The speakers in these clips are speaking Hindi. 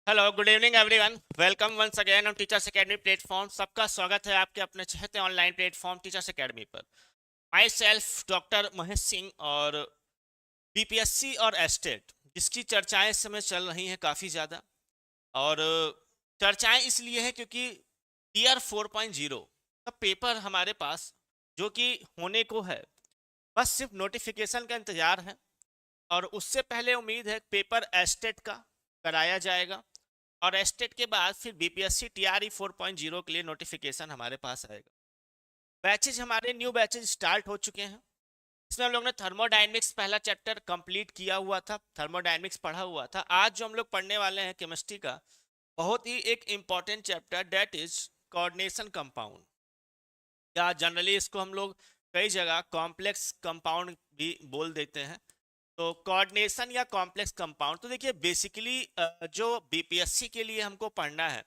Hello, good evening everyone. Welcome once again on teachers academy platform. सबका स्वागत है आपके अपने चहते ऑनलाइन प्लेटफॉर्म टीचर्स एकेडमी पर। Myself doctor Mahesh Singh और बीपीएससी और एस्टेट जिसकी चर्चाएं इस समय चल रही हैं काफ़ी ज़्यादा। और चर्चाएं इसलिए हैं क्योंकि टीयर 4.0 का पेपर हमारे पास जो कि होने को है, बस सिर्फ नोटिफिकेशन का इंतज़ार है। और उससे पहले उम्मीद है पेपर एस्टेट का कराया जाएगा और एस्टेट के बाद फिर बीपीएससी टीआरई 4.0 के लिए नोटिफिकेशन हमारे पास आएगा। बैचेज हमारे न्यू बैचेज स्टार्ट हो चुके हैं। इसमें हम लोग ने थर्मोडायनेमिक्स पहला चैप्टर कंप्लीट किया हुआ था, थर्मोडायनेमिक्स पढ़ा हुआ था। आज जो हम लोग पढ़ने वाले हैं केमिस्ट्री का बहुत ही एक important chapter, that is coordination compound, या जनरली इसको हम लोग कई जगह कॉम्प्लेक्स कंपाउंड भी बोल देते हैं। तो कोऑर्डिनेशन या कॉम्प्लेक्स कंपाउंड, तो देखिए बेसिकली जो बीपीएससी के लिए हमको पढ़ना है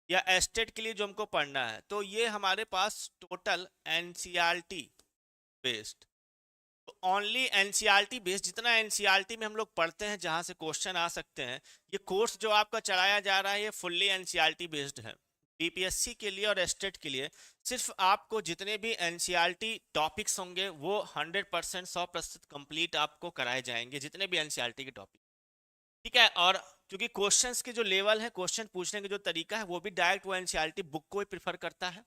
या एस्टेट के लिए जो हमको पढ़ना है, तो ये हमारे पास टोटल एनसीईआरटी बेस्ड, तो ओनली एनसीईआरटी बेस्ड, जितना एनसीईआरटी में हम लोग पढ़ते हैं जहां से क्वेश्चन आ सकते हैं, ये कोर्स जो आपका चलाया जा रहा है ये फुल्ली एनसीईआरटी बेस्ड है। बीपीएससी के लिए और एस्टेट के लिए सिर्फ आपको जितने भी एनसीईआरटी टॉपिक्स होंगे वो 100% 100% कंप्लीट आपको कराए जाएंगे, जितने भी एनसीईआरटी के टॉपिक। ठीक है। और क्योंकि क्वेश्चंस के जो लेवल है, क्वेश्चन पूछने का जो तरीका है, वो भी डायरेक्ट वो एनसीईआरटी बुक को ही प्रिफर करता है,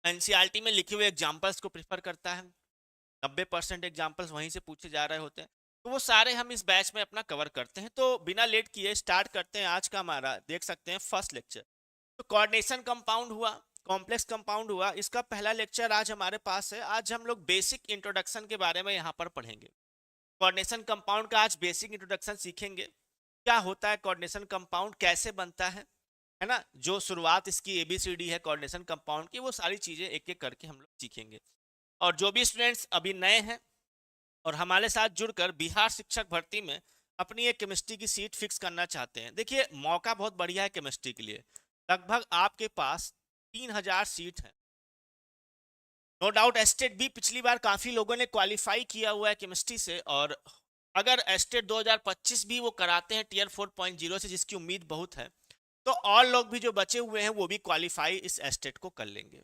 एनसीईआरटी में लिखे हुए एग्जाम्पल्स को प्रिफर करता है। 90% एग्जाम्पल्स वहीं से पूछे जा रहे होते हैं। तो वो सारे हम इस बैच में अपना कवर करते हैं। तो बिना लेट किए स्टार्ट करते हैं आज का हमारा, देख सकते हैं, फर्स्ट लेक्चर। तो कोऑर्डिनेशन कंपाउंड हुआ, कॉम्प्लेक्स कंपाउंड हुआ, इसका पहला लेक्चर आज हमारे पास है। आज हम लोग बेसिक इंट्रोडक्शन के बारे में यहाँ पर पढ़ेंगे। कोऑर्डिनेशन कंपाउंड का आज बेसिक इंट्रोडक्शन सीखेंगे। क्या होता है कोऑर्डिनेशन कंपाउंड, कैसे बनता है ना, जो शुरुआत इसकी एबीसीडी है कोऑर्डिनेशन कंपाउंड की, वो सारी चीजें एक एक करके हम लोग सीखेंगे। और जो भी स्टूडेंट्स अभी नए हैं और हमारे साथ जुड़कर बिहार शिक्षक भर्ती में अपनी एक केमिस्ट्री की सीट फिक्स करना चाहते हैं, देखिए मौका बहुत बढ़िया है केमिस्ट्री के लिए। लगभग आपके पास 3,000 सीट है। नो डाउट एस्टेट भी पिछली बार काफी लोगों ने क्वालिफाई किया हुआ है केमिस्ट्री से, और अगर एस्टेट 2025 भी वो कराते हैं टीयर 4.0 से, जिसकी उम्मीद बहुत है, तो और लोग भी जो बचे हुए हैं वो भी क्वालिफाई इस एस्टेट को कर लेंगे।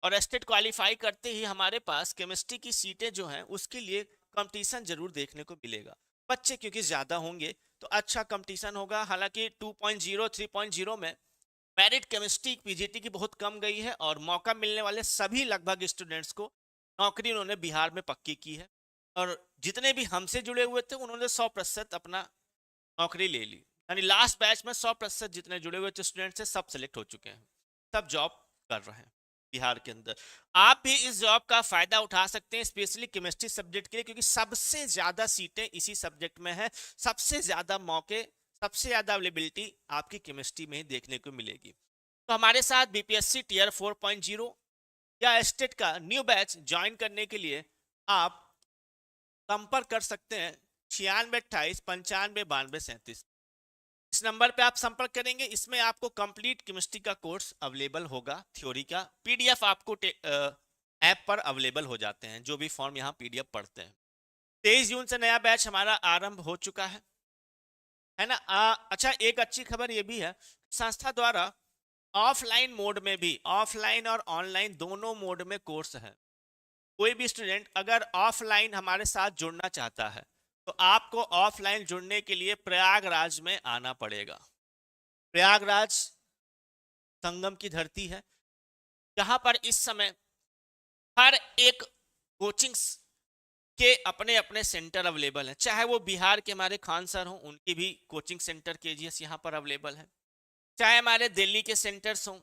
और एस्टेट क्वालिफाई करते ही हमारे पास केमिस्ट्री की सीटें जो हैं उसके लिए कंपटीशन जरूर देखने को मिलेगा। बच्चे क्योंकि ज़्यादा होंगे तो अच्छा कंपटीशन होगा। हालांकि 2.0 3.0 में मेरिट केमिस्ट्री पीजीटी की बहुत कम गई है और मौका मिलने वाले सभी लगभग स्टूडेंट्स को नौकरी उन्होंने बिहार में पक्की की है। और जितने भी हमसे जुड़े हुए थे उन्होंने 100% अपना नौकरी ले ली, यानी लास्ट बैच में 100% जितने जुड़े हुए थे स्टूडेंट्स से सब सेलेक्ट हो चुके हैं, सब जॉब कर रहे हैं बिहार के अंदर। आप भी इस जॉब का फायदा उठा सकते हैं, स्पेशली केमिस्ट्री सब्जेक्ट के लिए, क्योंकि सबसे ज्यादा सीटें इसी सब्जेक्ट में है, सबसे ज्यादा मौके, सबसे ज्यादा अवेलेबिलिटी आपकी केमिस्ट्री में ही देखने को मिलेगी। तो हमारे साथ बीपीएससी टीयर 4.0 या एस्टेट का न्यू बैच ज्वाइन करने के लिए आप संपर्क कर सकते हैं 9628 95 92 37। इस नंबर पे आप संपर्क करेंगे। इसमें आपको कंप्लीट केमिस्ट्री का कोर्स अवेलेबल होगा, थ्योरी का पीडीएफ आपको ऐप पर अवेलेबल हो जाते हैं, जो भी फॉर्म यहाँ पीडीएफ पढ़ते हैं। 23 जून से नया बैच हमारा आरंभ हो चुका है ना। अच्छा, एक अच्छी खबर ये भी है, संस्था द्वारा ऑफलाइन मोड में भी, ऑफलाइन और ऑनलाइन दोनों मोड में कोर्स है। कोई भी स्टूडेंट अगर ऑफलाइन हमारे साथ जुड़ना चाहता है तो आपको ऑफलाइन जुड़ने के लिए प्रयागराज में आना पड़ेगा। प्रयागराज संगम की धरती है, जहां पर इस समय हर एक कोचिंग्स के अपने अपने सेंटर अवेलेबल हैं। चाहे वो बिहार के हमारे खान सर हों, उनकी भी कोचिंग सेंटर केजीएस यहाँ पर अवेलेबल है, चाहे हमारे दिल्ली के सेंटर्स हों,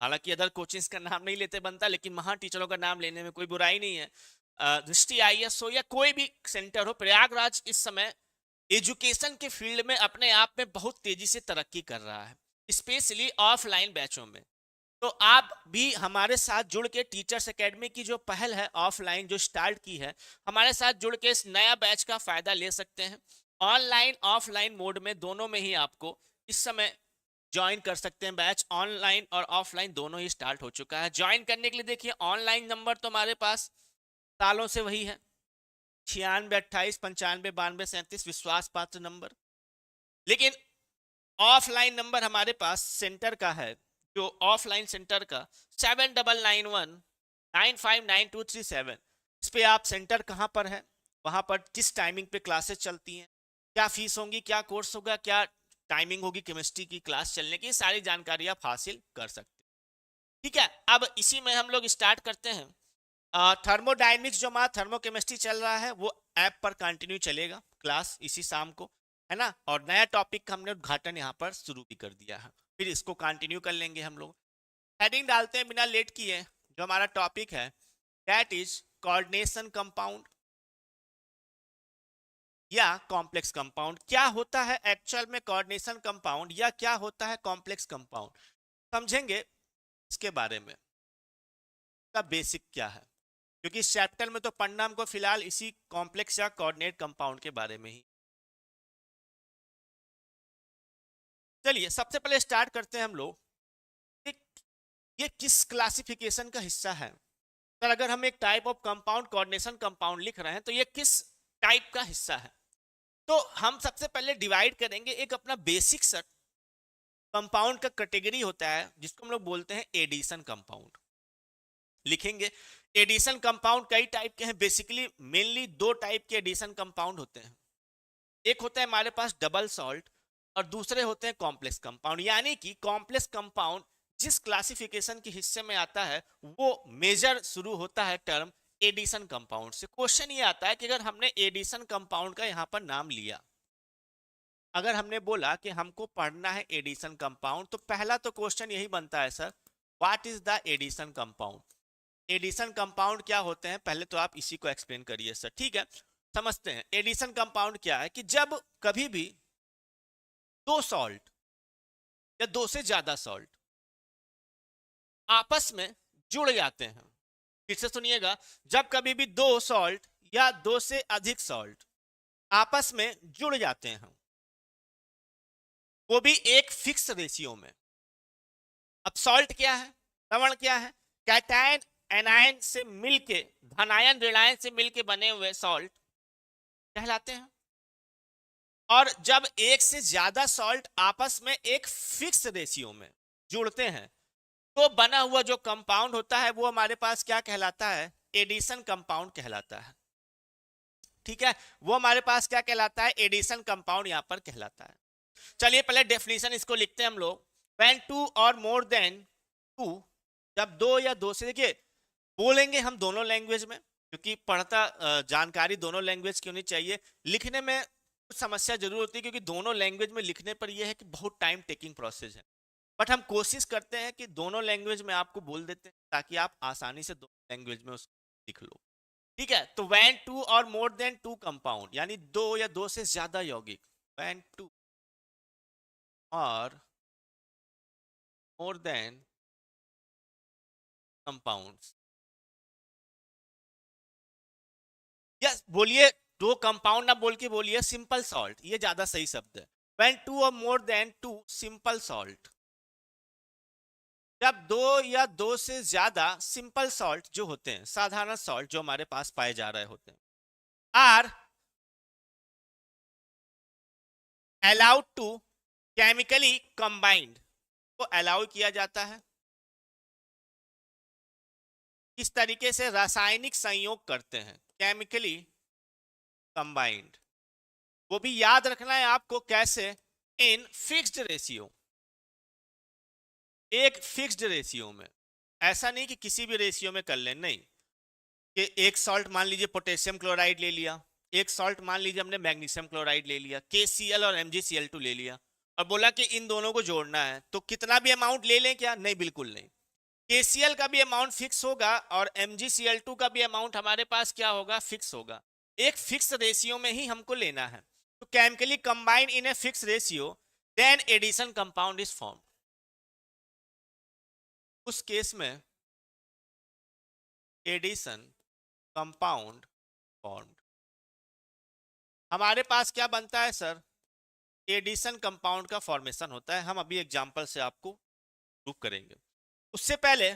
हालांकि अदर कोचिंग्स का नाम नहीं लेते बनता, लेकिन महान टीचरों का नाम लेने में कोई बुराई नहीं है। दृष्टि आईएएस हो या कोई भी सेंटर हो, प्रयागराज इस समय एजुकेशन के फील्ड में अपने आप में बहुत तेजी से तरक्की कर रहा है, स्पेशली ऑफलाइन बैचों में। तो आप भी हमारे साथ जुड़ के टीचर्स एकेडमी की जो पहल है ऑफलाइन जो स्टार्ट की है, हमारे साथ जुड़ के इस नया बैच का फायदा ले सकते हैं। ऑनलाइन ऑफलाइन मोड में दोनों में ही आपको इस समय ज्वाइन कर सकते हैं। बैच ऑनलाइन और ऑफलाइन दोनों ही स्टार्ट हो चुका है। ज्वाइन करने के लिए देखिए ऑनलाइन नंबर तो हमारे पास सालों से वही है, 96 28 95 92 37 विश्वास पात्र नंबर। लेकिन ऑफलाइन नंबर हमारे पास सेंटर का है, जो ऑफलाइन सेंटर का 7991959237, इस पे आप सेंटर कहाँ पर है, वहां पर किस टाइमिंग पे क्लासेस चलती हैं, क्या फीस होंगी, क्या कोर्स होगा, क्या टाइमिंग होगी केमिस्ट्री की क्लास चलने की, सारी जानकारी आप हासिल कर सकते हैं। ठीक है, अब इसी में हम लोग स्टार्ट करते हैं। थर्मोडायनेमिक्स जो हमारा थर्मोकेमिस्ट्री चल रहा है वो ऐप पर कंटिन्यू चलेगा क्लास इसी शाम को, है ना। और नया टॉपिक का हमने उद्घाटन यहाँ पर शुरू भी कर दिया है, फिर इसको कंटिन्यू कर लेंगे हम लोग। हेडिंग डालते हैं बिना लेट किए, जो हमारा टॉपिक है दैट इज कोऑर्डिनेशन कंपाउंड या कॉम्प्लेक्स कंपाउंड। क्या होता है एक्चुअल में कोऑर्डिनेशन कंपाउंड या क्या होता है कॉम्प्लेक्स कंपाउंड, समझेंगे इसके बारे में, का बेसिक क्या है, क्योंकि इस चैप्टर में तो पढ़ना हमको फिलहाल इसी कॉम्प्लेक्स या कोऑर्डिनेट कंपाउंड के बारे में ही। चलिए सबसे पहले स्टार्ट करते हैं हम लोग कि ये किस क्लासिफिकेशन का हिस्सा है। तो अगर हम एक type of compound coordination compound लिख रहे हैं तो ये किस टाइप का हिस्सा है, तो हम सबसे पहले डिवाइड करेंगे एक अपना बेसिक सेट कंपाउंड का कैटेगरी होता है जिसको हम लोग बोलते हैं एडिशन कंपाउंड। लिखेंगे एडिशन कंपाउंड कई टाइप के हैं, बेसिकली मेनली दो टाइप के एडिशन कंपाउंड होते हैं। एक होता है हमारे पास डबल सॉल्ट और दूसरे होते हैं कॉम्प्लेक्स कंपाउंड। यानी कि कॉम्प्लेक्स कंपाउंड जिस क्लासिफिकेशन के हिस्से में आता है वो मेजर शुरू होता है टर्म एडिशन कंपाउंड से। क्वेश्चन ये आता है कि अगर हमने एडिशन कंपाउंड का यहाँ पर नाम लिया, अगर हमने बोला कि हमको पढ़ना है एडिशन कंपाउंड, तो पहला तो क्वेश्चन यही बनता है sir what is the addition compound. Addition compound क्या होते हैं, पहले तो आप इसी को एक्सप्लेन करिए सर। ठीक है, समझते हैं एडिशन कंपाउंड क्या है। कि जब कभी भी दो सॉल्ट या दो से ज्यादा सॉल्ट आपस में जुड़ जाते हैं, फिर से सुनिएगा, जब कभी भी दो सॉल्ट या दो से अधिक सॉल्ट आपस में जुड़ जाते हैं, वो भी एक फिक्स रेशियो में। अब सॉल्ट क्या है, लवण क्या है, कैटायन एनायन से मिलके, धनायन ऋणायन से मिलके बने हुए सॉल्ट कहलाते हैं। और जब एक से ज्यादा सॉल्ट आपस में एक फिक्स रेशियो में जुड़ते हैं तो बना हुआ जो कंपाउंड होता है वो हमारे पास क्या कहलाता है, एडिशन कंपाउंड कहलाता है। ठीक है, वो हमारे पास क्या कहलाता है, एडिशन कंपाउंड यहां पर कहलाता है। चलिए पहले डेफिनेशन इसको लिखते हैं हम लोग। व्हेन टू और मोर देन टू, जब दो या दो से, देखिए बोलेंगे हम दोनों लैंग्वेज में क्योंकि पढ़ता जानकारी दोनों लैंग्वेज की होनी चाहिए। लिखने में कुछ समस्या जरूर होती है क्योंकि दोनों लैंग्वेज में लिखने पर यह है कि बहुत टाइम टेकिंग प्रोसेस है, बट हम कोशिश करते हैं कि दोनों लैंग्वेज में आपको बोल देते हैं ताकि आप आसानी से दोनों लैंग्वेज में उसको लिख लो। ठीक है, तो व्हेन टू और मोर देन टू कंपाउंड यानी दो या दो से ज्यादा यौगिक, व्हेन टू और मोर देन कंपाउंड्स, यस बोलिए, दो कंपाउंड ना बोल के बोलिए सिंपल सॉल्ट, ये ज्यादा सही शब्द है। व्हेन टू और more than two simple salt, जब दो या दो से ज्यादा सिंपल सॉल्ट जो होते हैं, साधारण सॉल्ट जो हमारे पास पाए जा रहे होते हैं, are allowed to chemically combined, को अलाउ किया जाता है इस तरीके से रासायनिक संयोग करते हैं, केमिकली कंबाइंड। वो भी याद रखना है आपको कैसे, इन फिक्स्ड रेशियो, एक फिक्स्ड रेशियो में। ऐसा नहीं कि किसी भी रेशियो में कर लें, नहीं कि एक सॉल्ट मान लीजिए पोटेशियम क्लोराइड ले लिया, एक सॉल्ट मान लीजिए हमने मैग्नीशियम क्लोराइड ले लिया, KCl और MgCl2 ले लिया और बोला कि इन दोनों को जोड़ना है, तो कितना भी अमाउंट ले लें क्या, नहीं बिल्कुल नहीं। KCl का भी अमाउंट फिक्स होगा और MgCl2 का भी अमाउंट हमारे पास क्या होगा, फिक्स होगा। एक फिक्स रेशियो में ही हमको लेना है। तो chemically combine in a fix ratio then addition compound is form. उस केस में एडिशन कंपाउंड फॉर्म्ड। हमारे पास क्या बनता है सर, एडिशन कंपाउंड का फॉर्मेशन होता है। हम अभी एग्जांपल से आपको प्रूव करेंगे। उससे पहले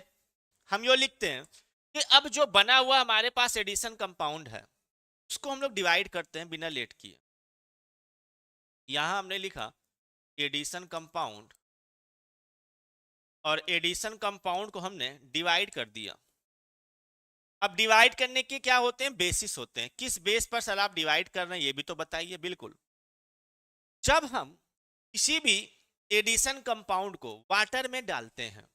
हम यो लिखते हैं कि अब जो बना हुआ हमारे पास एडिशन कंपाउंड है उसको हम लोग डिवाइड करते हैं बिना लेट किए। यहां हमने लिखा एडिशन कंपाउंड, और एडिशन कंपाउंड को हमने डिवाइड कर दिया। अब डिवाइड करने के क्या होते हैं, बेसिस होते हैं। किस बेस पर सर आप डिवाइड कर रहे हैं ये भी तो बताइए। बिल्कुल, जब हम किसी भी एडिशन कंपाउंड को वाटर में डालते हैं,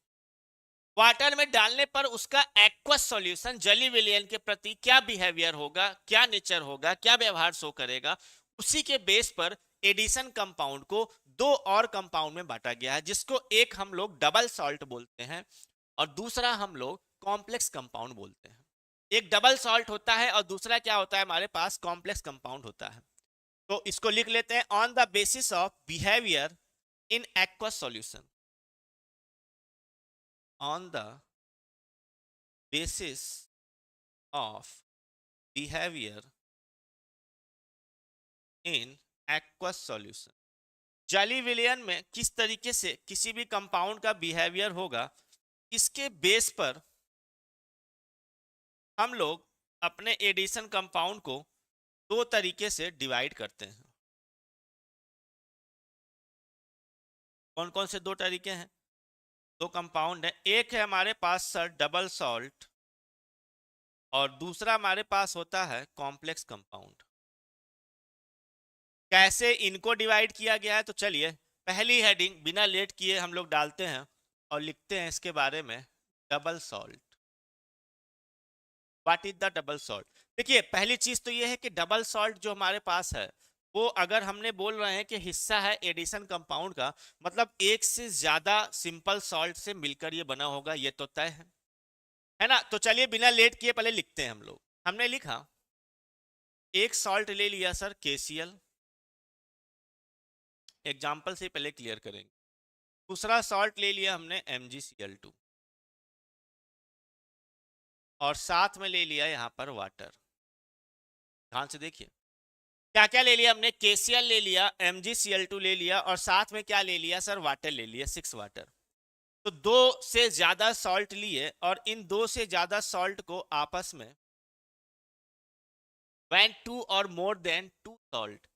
वाटर में डालने पर उसका एक्वस सॉल्यूशन जली विलयन के प्रति क्या बिहेवियर होगा, क्या नेचर होगा, क्या व्यवहार शो करेगा, उसी के बेस पर एडिशन कंपाउंड को दो और कंपाउंड में बांटा गया है, जिसको एक हम लोग डबल सॉल्ट बोलते हैं और दूसरा हम लोग कॉम्प्लेक्स कंपाउंड बोलते हैं। एक डबल सॉल्ट होता है और दूसरा क्या होता है, हमारे पास कॉम्प्लेक्स कंपाउंड होता है। तो इसको लिख लेते हैं, on the basis of behaviour in aqueous solution, on the basis of behavior in aqueous solution। जली विलयन में किस तरीके से किसी भी कंपाउंड का बिहेवियर होगा, इसके बेस पर हम लोग अपने एडिशन कंपाउंड को दो तरीके से डिवाइड करते हैं। कौन कौन से दो तरीके हैं? दो कंपाउंड है, एक है हमारे पास सर डबल सॉल्ट और दूसरा हमारे पास होता है कॉम्प्लेक्स कंपाउंड। कैसे इनको डिवाइड किया गया है, तो चलिए पहली हेडिंग बिना लेट किए हम लोग डालते हैं और लिखते हैं इसके बारे में, double salt. What is the double salt? देखिए पहली चीज तो ये है कि डबल सॉल्ट जो हमारे पास है वो, अगर हमने बोल रहे हैं कि हिस्सा है एडिशन कंपाउंड का, मतलब एक से ज्यादा सिंपल सॉल्ट से मिलकर ये बना होगा, ये तो तय है ना। तो चलिए बिना लेट किए पहले लिखते हैं हम लोग। हमने लिखा एक सॉल्ट ले लिया सर KCl, एग्जाम्पल से पहले क्लियर करेंगे। दूसरा सॉल्ट ले लिया हमने MgCl2 और साथ में ले लिया यहां पर वाटर। ध्यान से देखिए क्या क्या ले लिया हमने, KCl ले लिया, MgCl2 ले लिया और साथ में क्या ले लिया सर, वाटर ले लिया, 6 वाटर। तो दो से ज्यादा सॉल्ट लिए और इन दो से ज्यादा सॉल्ट को आपस में, when two or more than two salt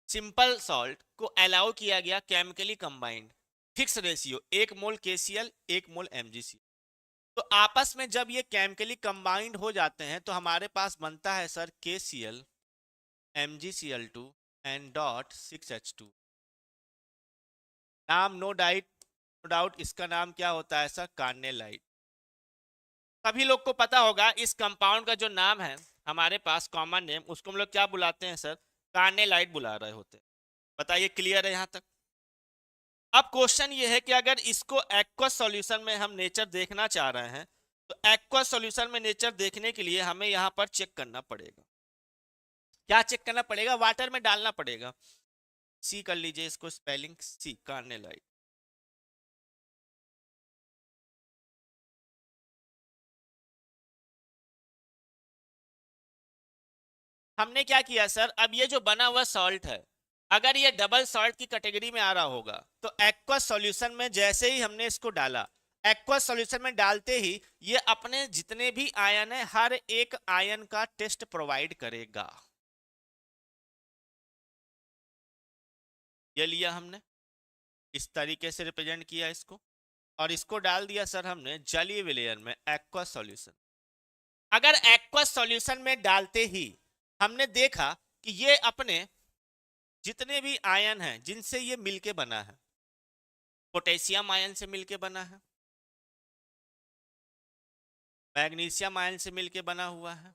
simple salt को अलाउ किया गया केमिकली कंबाइंड, फिक्स रेशियो 1 मोल KCl 1 मोल MgCl। तो आपस में जब ये केमिकली कंबाइंड हो जाते हैं तो हमारे पास बनता है sir KCl MgCl2 and dot 6H2। नाम नो डाउट इसका नाम क्या होता है सर, कार्नेलाइट। सभी लोग को पता होगा इस कंपाउंड का जो नाम है हमारे पास कॉमन नेम, उसको हम लोग क्या बुलाते हैं सर, कार्नेलाइट बुला रहे होते हैं। बताइए क्लियर है यहां तक? अब क्वेश्चन ये है कि अगर इसको एक्वस सॉल्यूशन में हम नेचर देखना चाह रहे हैं तो एक्वस सॉल्यूशन में नेचर देखने के लिए हमें यहां पर चेक करना पड़ेगा। क्या चेक करना पड़ेगा? वाटर में डालना पड़ेगा। सी कर लीजिए इसको स्पेलिंग, सी कार्नेलाइट। हमने क्या किया सर, अब ये जो बना हुआ सॉल्ट है, अगर ये डबल सॉल्ट की कैटेगरी में आ रहा होगा तो एक्वस सॉल्यूशन में जैसे ही हमने इसको डाला, एक्वस सॉल्यूशन में डालते ही ये अपने जितने भी आयन है हर एक आयन का टेस्ट प्रोवाइड करेगा। ये लिया हमने, इस तरीके से रिप्रेजेंट किया इसको और इसको डाल दिया सर हमने जलीय विलयन में एक्वस सॉल्यूशन। अगर एक्वस सॉल्यूशन में डालते ही हमने देखा कि ये अपने जितने भी आयन हैं जिनसे ये मिलके बना है, पोटेशियम आयन से मिलके बना है, मैग्नीशियम आयन से मिलके बना हुआ है,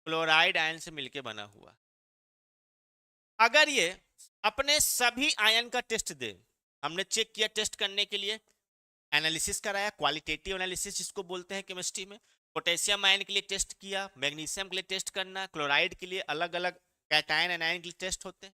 क्लोराइड आयन से मिलके बना हुआ है। अगर ये अपने सभी आयन का टेस्ट दे, हमने चेक किया टेस्ट करने के लिए, एनालिसिस कराया, क्वालिटेटिव एनालिसिस जिसको बोलते हैं केमिस्ट्री में, पोटेशियम आयन के लिए टेस्ट किया, मैग्नीशियम के लिए टेस्ट करना, क्लोराइड के लिए अलग अलग कैटायन एनायन के लिए टेस्ट होते हैं।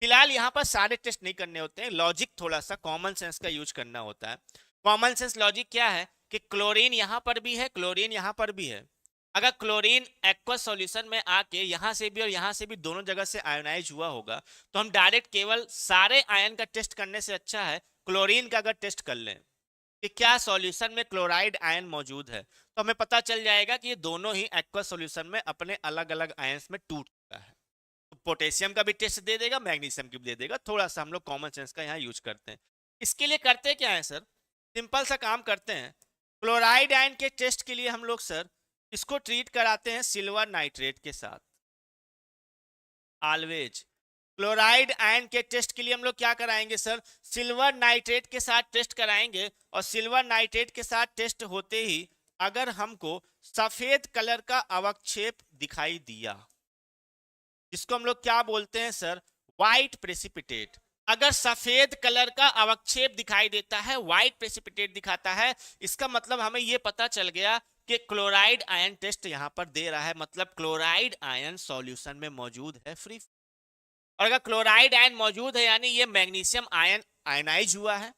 फिलहाल यहाँ पर सारे टेस्ट नहीं करने होते हैं, लॉजिक थोड़ा सा कॉमन सेंस का यूज करना होता है। कॉमन सेंस लॉजिक क्या है कि क्लोरीन यहाँ पर भी है, क्लोरीन यहाँ पर भी है। अगर क्लोरीन एक्वस सॉल्यूशन में आके यहाँ से भी और यहाँ से भी दोनों जगह से आयोनाइज हुआ होगा तो हम डायरेक्ट केवल सारे आयन का टेस्ट करने से अच्छा है क्लोरीन का अगर टेस्ट कर लें कि क्या सॉल्यूशन में क्लोराइड आयन मौजूद है, तो हमें पता चल जाएगा कि ये दोनों ही एक्वस सॉल्यूशन में अपने अलग अलग आयंस में टूट चुका है। पोटेशियम का भी टेस्ट दे देगा, मैग्नीशियम की भी दे देगा। थोड़ा सा हम लोग कॉमन सेंस का यहाँ यूज करते हैं। इसके लिए करते क्या है सर, सिंपल सा काम करते हैं। क्लोराइड आयन के टेस्ट के लिए हम लोग सर इसको ट्रीट कराते हैं सिल्वर नाइट्रेट के साथ। ऑलवेज क्लोराइड आयन के टेस्ट के लिए हम लोग क्या कराएंगे सर, सिल्वर नाइट्रेट के साथ टेस्ट कराएंगे। और सिल्वर नाइट्रेट के साथ टेस्ट होते ही अगर हमको सफेद कलर का अवक्षेप दिखाई दिया, जिसको हम लोग क्या बोलते हैं सर, व्हाइट प्रेसिपिटेट। अगर सफेद कलर का अवक्षेप दिखाई देता है, व्हाइट प्रेसिपिटेट दिखाता है, इसका मतलब हमें यह पता चल गया कि क्लोराइड आयन टेस्ट यहां पर दे रहा है, मतलब क्लोराइड आयन सॉल्यूशन में मौजूद है फ्री। और अगर क्लोराइड आयन मौजूद है यानी ये मैग्नीशियम आयन आयनाइज हुआ है,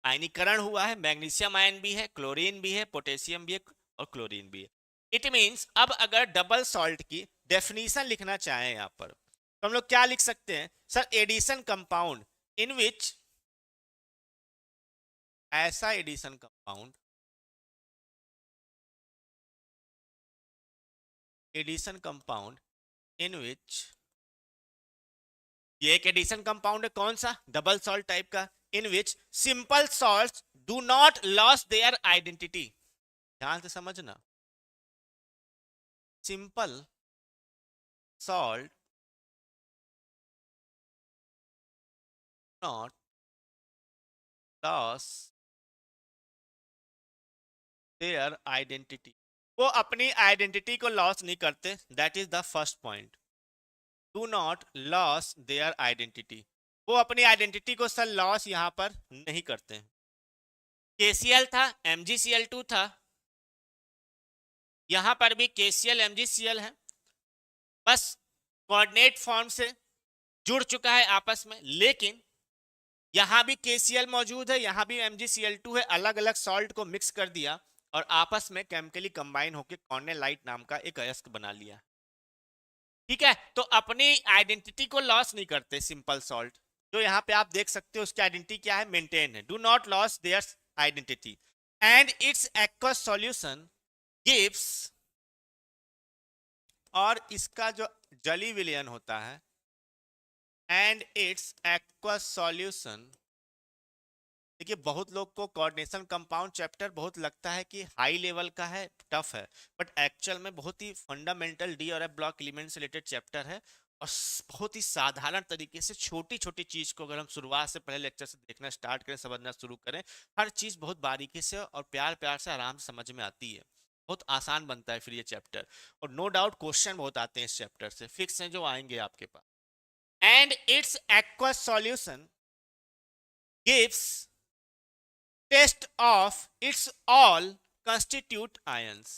आयनीकरण हुआ है। मैग्नीशियम आयन भी है, क्लोरीन भी है, पोटेशियम भी है और क्लोरीन भी है। इट मींस अब अगर डबल सॉल्ट की डेफिनेशन लिखना चाहें यहां पर, तो हम लोग क्या लिख सकते हैं sir, addition compound in which, ऐसा addition compound, addition compound in which, ये एक एडिशन कंपाउंड है, कौन सा, डबल सॉल्ट टाइप का, in which simple salts do not lose their identity. ध्यान से समझना, simple salt not lose their identity, वो अपनी आइडेंटिटी को लॉस नहीं करते। That is the first point, do not lose their identity, वो अपनी आइडेंटिटी को सर लॉस यहां पर नहीं करते हैं। KCl था, MgCl2 था, यहां पर भी KCl MgCl है, बस कोऑर्डिनेट फॉर्म से जुड़ चुका है आपस में। लेकिन यहां भी KCl मौजूद है, यहां भी MgCl2 है, अलग अलग सॉल्ट को मिक्स कर दिया और आपस में केमिकली कंबाइन होकर कॉर्नेलाइट नाम का एक अयस्क बना लिया। ठीक है, तो अपनी आइडेंटिटी को लॉस नहीं करते सिंपल सॉल्ट। जो यहाँ पे आप देख सकते हो उसकी आइडेंटिटी क्या है, मेंटेन है, do not lose their identity and it's aqueous solution gives, और इसका जो जली विलयन होता है, एंड इट्स एक्वस सॉल्यूशन। देखिए बहुत लोग को कोऑर्डिनेशन कंपाउंड चैप्टर बहुत लगता है कि हाई लेवल का है, टफ है, बट एक्चुअल में बहुत ही फंडामेंटल डी और एफ ब्लॉक एलिमेंट से रिलेटेड चैप्टर है। और बहुत ही साधारण तरीके से छोटी छोटी चीज को अगर हम शुरुआत से पहले लेक्चर से देखना स्टार्ट करें, समझना शुरू करें, हर चीज बहुत बारीकी से और प्यार प्यार से आराम से समझ में आती है, बहुत आसान बनता है फिर ये चैप्टर। और नो डाउट क्वेश्चन बहुत आते हैं इस चैप्टर से, फिक्स हैं जो आएंगे आपके पास। And it's aqueous solution gives test of its all constitute ions,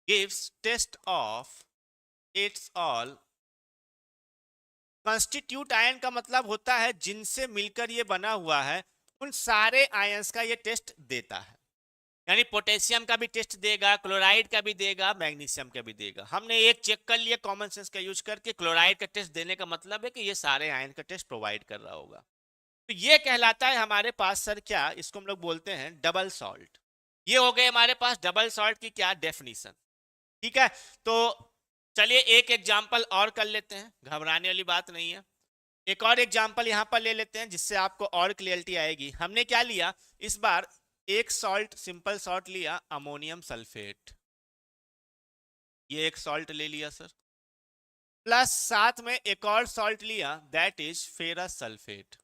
gives test of its all constitute ion का मतलब होता है जिनसे मिलकर ये बना हुआ है, उन सारे आयंस का ये टेस्ट देता है। यानी पोटेशियम का भी टेस्ट देगा, क्लोराइड का भी देगा, मैग्नीशियम का भी देगा। हमने एक चेक कर लिया कॉमन सेंस का यूज करके, क्लोराइड का टेस्ट देने का मतलब है कि ये सारे आयन का टेस्ट प्रोवाइड कर रहा होगा। तो ये कहलाता है हमारे पास सर क्या, इसको हम लोग बोलते हैं डबल सॉल्ट। ये हो गए हमारे पास डबल सॉल्ट की क्या डेफिनेशन। ठीक है, तो चलिए एक एग्जांपल और कर लेते हैं, घबराने वाली बात नहीं है। एक और एग्जांपल यहां पर ले लेते हैं जिससे आपको और क्लियरिटी आएगी। हमने क्या लिया इस बार, एक सॉल्ट, सिंपल सॉल्ट लिया अमोनियम सल्फेट, ये एक सॉल्ट ले लिया सर, प्लस साथ में एक और सॉल्ट लिया that is ferrous sulphate.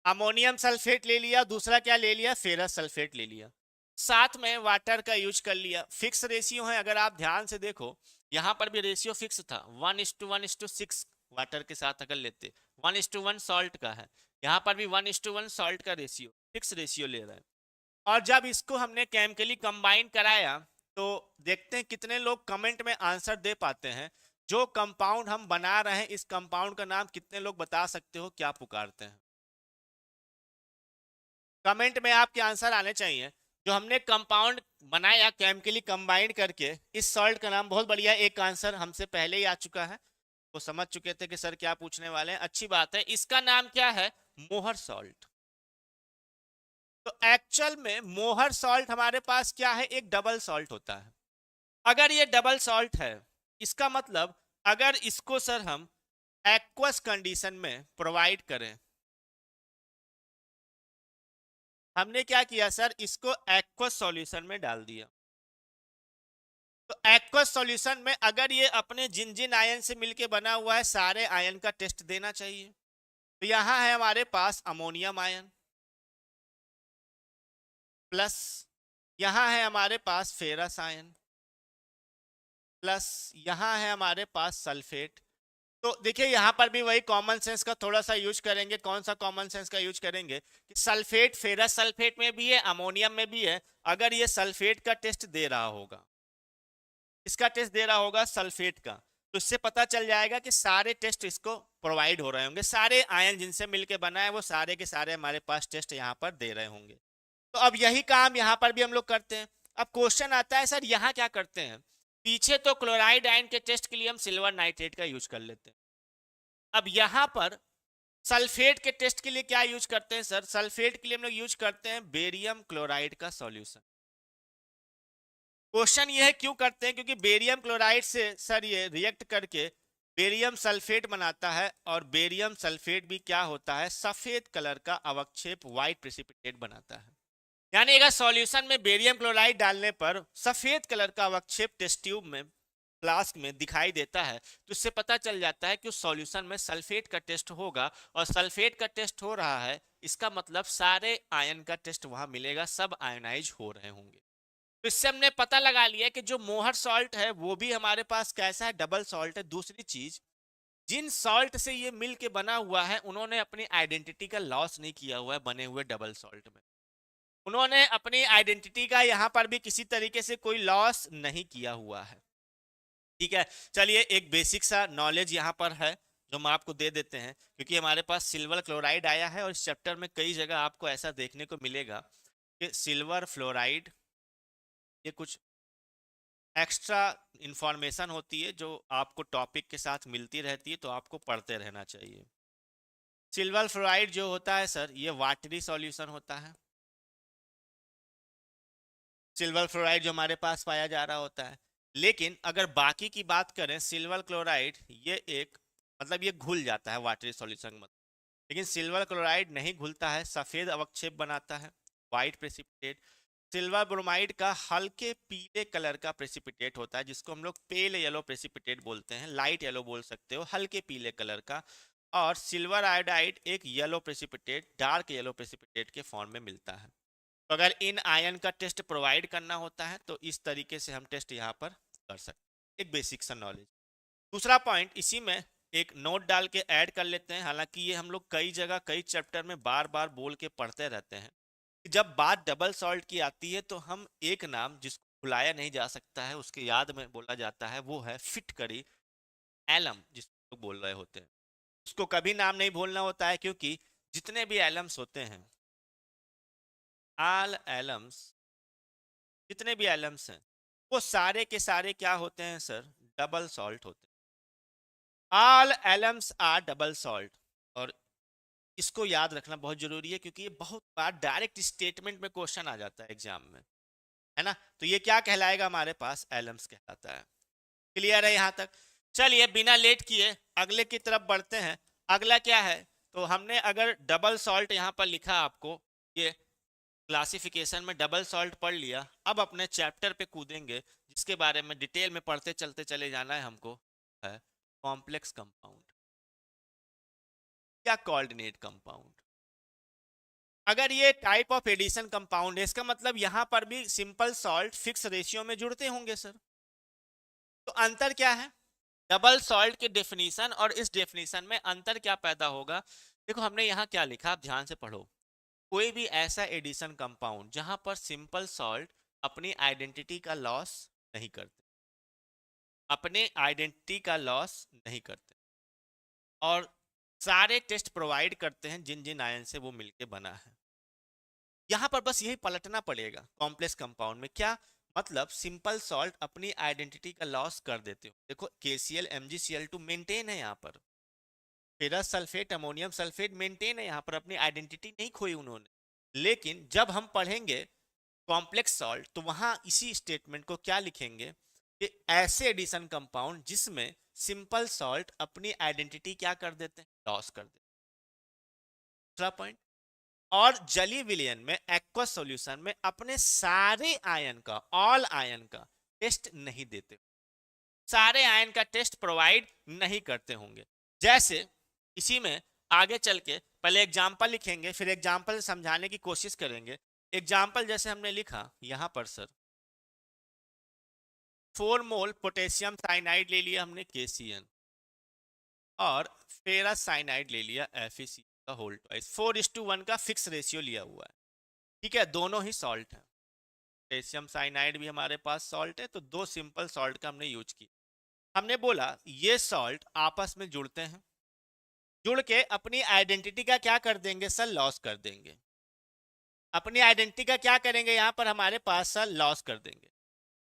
Ammonium sulphate ले लिया, दूसरा क्या ले लिया, फेरस सल्फेट ले लिया, साथ में वाटर का यूज कर लिया। फिक्स रेशियो है, अगर आप ध्यान से देखो यहां पर भी रेशियो फिक्स था, 1:1:6 वाटर के साथ अगर लेते, 1:1 सॉल्ट का है, यहां पर भी 1:1 सॉल्ट का रेशियो, फिक्स रेशियो ले रहा है। और जब इसको हमने केमिकली कंबाइन कराया तो देखते हैं कितने लोग कमेंट में आंसर दे पाते हैं। जो कंपाउंड हम बना रहे हैं इस कंपाउंड का नाम कितने लोग बता सकते हो, क्या पुकारते हैं? कमेंट में आपके आंसर आने चाहिए। जो हमने कंपाउंड बनाया केमिकली कंबाइंड करके, इस सॉल्ट का नाम, बहुत बढ़िया, एक आंसर हमसे पहले ही आ चुका है, वो समझ चुके थे कि सर क्या पूछने वाले हैं, अच्छी बात है। इसका नाम क्या है, मोहर सॉल्ट। तो एक्चुअल में मोहर सॉल्ट हमारे पास क्या है, एक डबल सॉल्ट होता है। अगर ये डबल सॉल्ट है इसका मतलब अगर इसको सर हम एक्वस कंडीशन में प्रोवाइड करें, हमने क्या किया सर, इसको एक्वस सॉल्यूशन में डाल दिया। तो एक्वस सॉल्यूशन में अगर ये अपने जिन जिन आयन से मिलके बना हुआ है सारे आयन का टेस्ट देना चाहिए। तो यहां है हमारे पास अमोनियम आयन, प्लस यहां है हमारे पास फेरस आयन, प्लस यहां है हमारे पास सल्फेट। तो देखिए यहां पर भी वही कॉमन सेंस का थोड़ा सा यूज करेंगे। कौन सा कॉमन सेंस का यूज करेंगे कि सल्फेट फेरस सल्फेट में भी है, अमोनियम में भी है। अगर ये सल्फेट का टेस्ट दे रहा होगा, इसका टेस्ट दे रहा होगा सल्फेट का, तो इससे पता चल जाएगा कि सारे टेस्ट इसको प्रोवाइड हो रहे होंगे। सारे आयन जिनसे मिलके बना है वो सारे के सारे हमारे पास टेस्ट यहाँ पर दे रहे होंगे। तो अब यही काम यहाँ पर भी हम लोग करते हैं। अब क्वेश्चन आता है सर यहाँ क्या करते हैं, पीछे तो क्लोराइड आयन के टेस्ट के लिए हम सिल्वर नाइट्रेट का यूज कर लेते हैं। अब यहाँ पर सल्फेट के टेस्ट के लिए क्या यूज करते हैं सर, सल्फेट के लिए हम लोग यूज करते हैं बेरियम क्लोराइड का सॉल्यूशन। क्वेश्चन ये है क्यों करते हैं, क्योंकि बेरियम क्लोराइड से सर ये रिएक्ट करके बेरियम सल्फेट बनाता है, और बेरियम सल्फेट भी क्या होता है, सफेद कलर का अवक्षेप व्हाइट प्रेसिपिटेट बनाता है। यानी अगर सॉल्यूशन में बेरियम क्लोराइड डालने पर सफेद कलर का अवक्षेप टेस्ट ट्यूब में फ्लास्क में दिखाई देता है, तो इससे पता चल जाता है कि उस सॉल्यूशन में सल्फेट का टेस्ट होगा, और सल्फेट का टेस्ट हो रहा है, इसका मतलब सारे आयन का टेस्ट वहां मिलेगा, सब आयनाइज हो रहे होंगे। तो इससे हमने पता लगा लिया कि जो मोहर सॉल्ट है वो भी हमारे पास कैसा है, डबल सॉल्ट है। दूसरी चीज, जिन सॉल्ट से ये मिल के बना हुआ है उन्होंने अपनी आइडेंटिटी का लॉस नहीं किया हुआ है बने हुए डबल सॉल्ट में। उन्होंने अपनी आइडेंटिटी का यहां पर भी किसी तरीके से कोई लॉस नहीं किया हुआ है। ठीक है, चलिए एक बेसिक सा नॉलेज यहाँ पर है जो हम आपको दे देते हैं, क्योंकि हमारे पास सिल्वर क्लोराइड आया है और इस चैप्टर में कई जगह आपको ऐसा देखने को मिलेगा कि सिल्वर फ्लोराइड, ये कुछ एक्स्ट्रा इंफॉर्मेशन होती है जो आपको टॉपिक के साथ मिलती रहती है, तो आपको पढ़ते रहना चाहिए। सिल्वर फ्लोराइड जो होता है सर, ये वाटरी सॉल्यूशन होता है। सिल्वर फ्लोराइड जो हमारे पास पाया जा रहा होता है। लेकिन अगर बाकी की बात करें, सिल्वर क्लोराइड ये एक मतलब ये घुल जाता है वाटरी सॉल्यूशन में, लेकिन सिल्वर क्लोराइड नहीं घुलता है, सफेद अवक्षेप बनाता है, व्हाइट प्रेसिपिटेट। सिल्वर ब्रोमाइड का हल्के पीले कलर का प्रेसिपिटेट होता है, जिसको हम लोग पेल येलो प्रेसिपिटेट बोलते हैं, लाइट येलो बोल सकते हो, हल्के पीले कलर का। और सिल्वर आयोडाइड एक yellow precipitate, dark yellow precipitate के फॉर्म में मिलता है। तो अगर इन आयन का टेस्ट प्रोवाइड करना होता है तो इस तरीके से हम टेस्ट यहाँ पर कर सकते हैं। एक बेसिक सा नॉलेज। दूसरा पॉइंट इसी में एक नोट डाल के ऐड कर लेते हैं, हालांकि ये हम लोग कई जगह कई चैप्टर में बार बार बोल के पढ़ते रहते हैं। जब बात डबल सॉल्ट की आती है तो हम एक नाम जिसको भुलाया नहीं जा सकता है उसके याद में बोला जाता है, वो है फिटकरी एलम, जिसको बोल रहे होते हैं। उसको कभी नाम नहीं भूलना होता है, क्योंकि जितने भी एलम्स होते हैं, आल एलम्स, जितने भी एलम्स हैं वो सारे के सारे क्या होते हैं सर, डबल सॉल्ट होते हैं। All alums are double salt. और इसको याद रखना बहुत जरूरी है, क्योंकि ये बहुत बार डायरेक्ट स्टेटमेंट में क्वेश्चन आ जाता है एग्जाम में, है ना। तो ये क्या कहलाएगा, हमारे पास एलम्स कहलाता है। क्लियर है यहाँ तक। चलिए बिना लेट किए अगले की तरफ बढ़ते हैं। अगला क्या है, तो हमने अगर डबल सॉल्ट यहाँ पर लिखा आपको, ये क्लासिफिकेशन में डबल सॉल्ट पढ़ लिया, अब अपने चैप्टर पे कूदेंगे जिसके बारे में डिटेल में पढ़ते चलते चले जाना है हमको, है कॉम्प्लेक्स कंपाउंड या कोऑर्डिनेट कंपाउंड। अगर ये टाइप ऑफ एडिशन कंपाउंड है, इसका मतलब यहां पर भी सिंपल सॉल्ट फिक्स रेशियो में जुड़ते होंगे सर। तो अंतर क्या है, डबल सॉल्ट की डेफिनेशन और इस डेफिनेशन में अंतर क्या पैदा होगा। देखो हमने यहाँ क्या लिखा, आप ध्यान से पढ़ो। कोई भी ऐसा एडिशन कंपाउंड जहां पर सिंपल सॉल्ट अपनी आइडेंटिटी का लॉस नहीं करते, अपने आइडेंटिटी का लॉस नहीं करते, और सारे टेस्ट प्रोवाइड करते हैं जिन जिन आयन से वो मिलके बना है। यहां पर बस यही पलटना पड़ेगा कॉम्प्लेक्स कंपाउंड में। क्या मतलब, सिंपल सॉल्ट अपनी आइडेंटिटी का लॉस कर देते हो। देखो KCl MgCl2 मेंटेन है यहाँ पर, ferrous sulphate ammonium sulphate maintain है यहाँ पर, अपनी आइडेंटिटी नहीं खोई उन्होंने। लेकिन जब हम पढ़ेंगे कॉम्प्लेक्स सॉल्ट तो वहां इसी स्टेटमेंट को क्या लिखेंगे, कि ऐसे एडिशन कंपाउंड जिसमें सिंपल सॉल्ट अपनी आइडेंटिटी क्या कर देते हैं, लॉस कर देते हैं। दूसरा पॉइंट, और जली विलियन में एक्वस सॉल्यूशन में अपने सारे आयन का, ऑल आयन का टेस्ट नहीं देते, सारे आयन का टेस्ट प्रोवाइड नहीं करते होंगे। जैसे इसी में आगे चल के पहले एग्जाम्पल लिखेंगे, फिर एग्जाम्पल समझाने की कोशिश करेंगे। एग्जाम्पल जैसे हमने लिखा यहां पर सर 4 मोल पोटेशियम साइनाइड ले लिया हमने KCN, और फेरस साइनाइड ले लिया FeC का होल ट्वाइस, 4:1 का फिक्स रेशियो लिया हुआ है। ठीक है, दोनों ही सॉल्ट है, पोटेशियम साइनाइड भी हमारे पास सॉल्ट है, तो दो सिंपल सॉल्ट का हमने यूज किया। हमने बोला ये सॉल्ट आपस में जुड़ते हैं, जुड़ के अपनी आइडेंटिटी का क्या कर देंगे सर, लॉस कर देंगे। अपनी आइडेंटिटी का क्या करेंगे, यहां पर हमारे पास सर लॉस कर देंगे।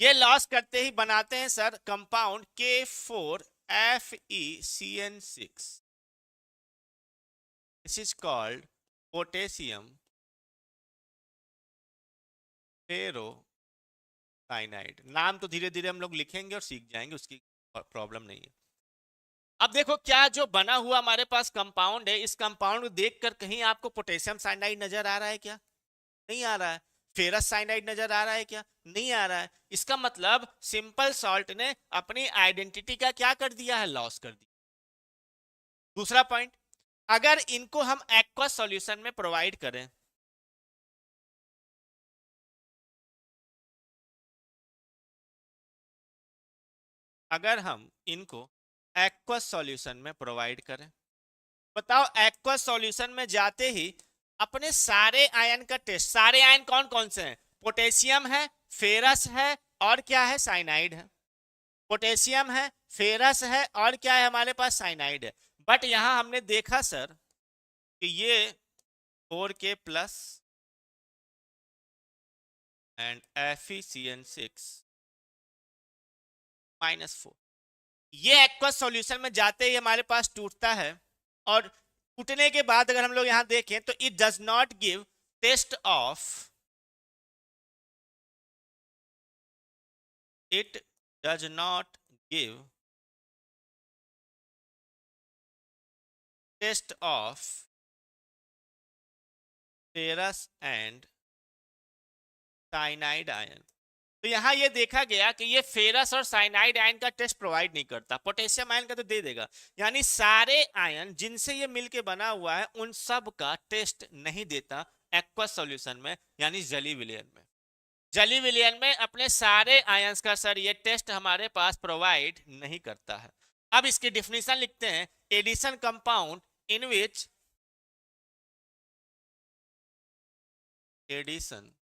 ये लॉस करते ही बनाते हैं sir compound K4FeCN6। This is called potassium ferrocyanide. नाम तो धीरे धीरे हम लोग लिखेंगे और सीख जाएंगे, उसकी प्रॉब्लम नहीं है। अब देखो क्या जो बना हुआ हमारे पास कंपाउंड है, इस कंपाउंड को देखकर कहीं आपको पोटेशियम साइनाइड नजर आ रहा है क्या, नहीं आ रहा है। फेरस साइनाइड नजर आ रहा है क्या, नहीं आ रहा है। इसका मतलब सिंपल सॉल्ट ने अपनी आइडेंटिटी का क्या कर दिया है, लॉस कर दिया। दूसरा पॉइंट, अगर इनको हम एक्वस सॉल्यूशन में प्रोवाइड करें, अगर हम इनको एक्वस सॉल्यूशन में प्रोवाइड करें, बताओ एक्वस सॉल्यूशन में जाते ही अपने सारे आयन का टेस्ट, सारे आयन कौन कौन से हैं, पोटेशियम है, फेरस है, और क्या है, साइनाइड है। पोटेशियम है, फेरस है, और क्या है हमारे पास, साइनाइड है। बट यहां हमने देखा सर कि ये 4K प्लस एंड FeCN6 -4, ये एक्वस सॉल्यूशन में जाते ही हमारे पास टूटता है, और टूटने के बाद अगर हम लोग यहां देखें तो it does not give test of, it does not give test of ferrous and cyanide ion. तो यहां ये देखा गया कि ये फेरस और साइनाइड आयन का टेस्ट प्रोवाइड नहीं करता, पोटेशियम आयन का तो दे देगा। यानी सारे आयन जिनसे ये मिलके बना हुआ है उन सब का टेस्ट नहीं देता एक्वस सॉल्यूशन में, यानी जली विलियन में। जली विलियन में अपने सारे आयंस का सर ये टेस्ट हमारे पास प्रोवाइड नहीं करता है। अब इसकी डिफिनीशन लिखते हैं, addition compound in which, addition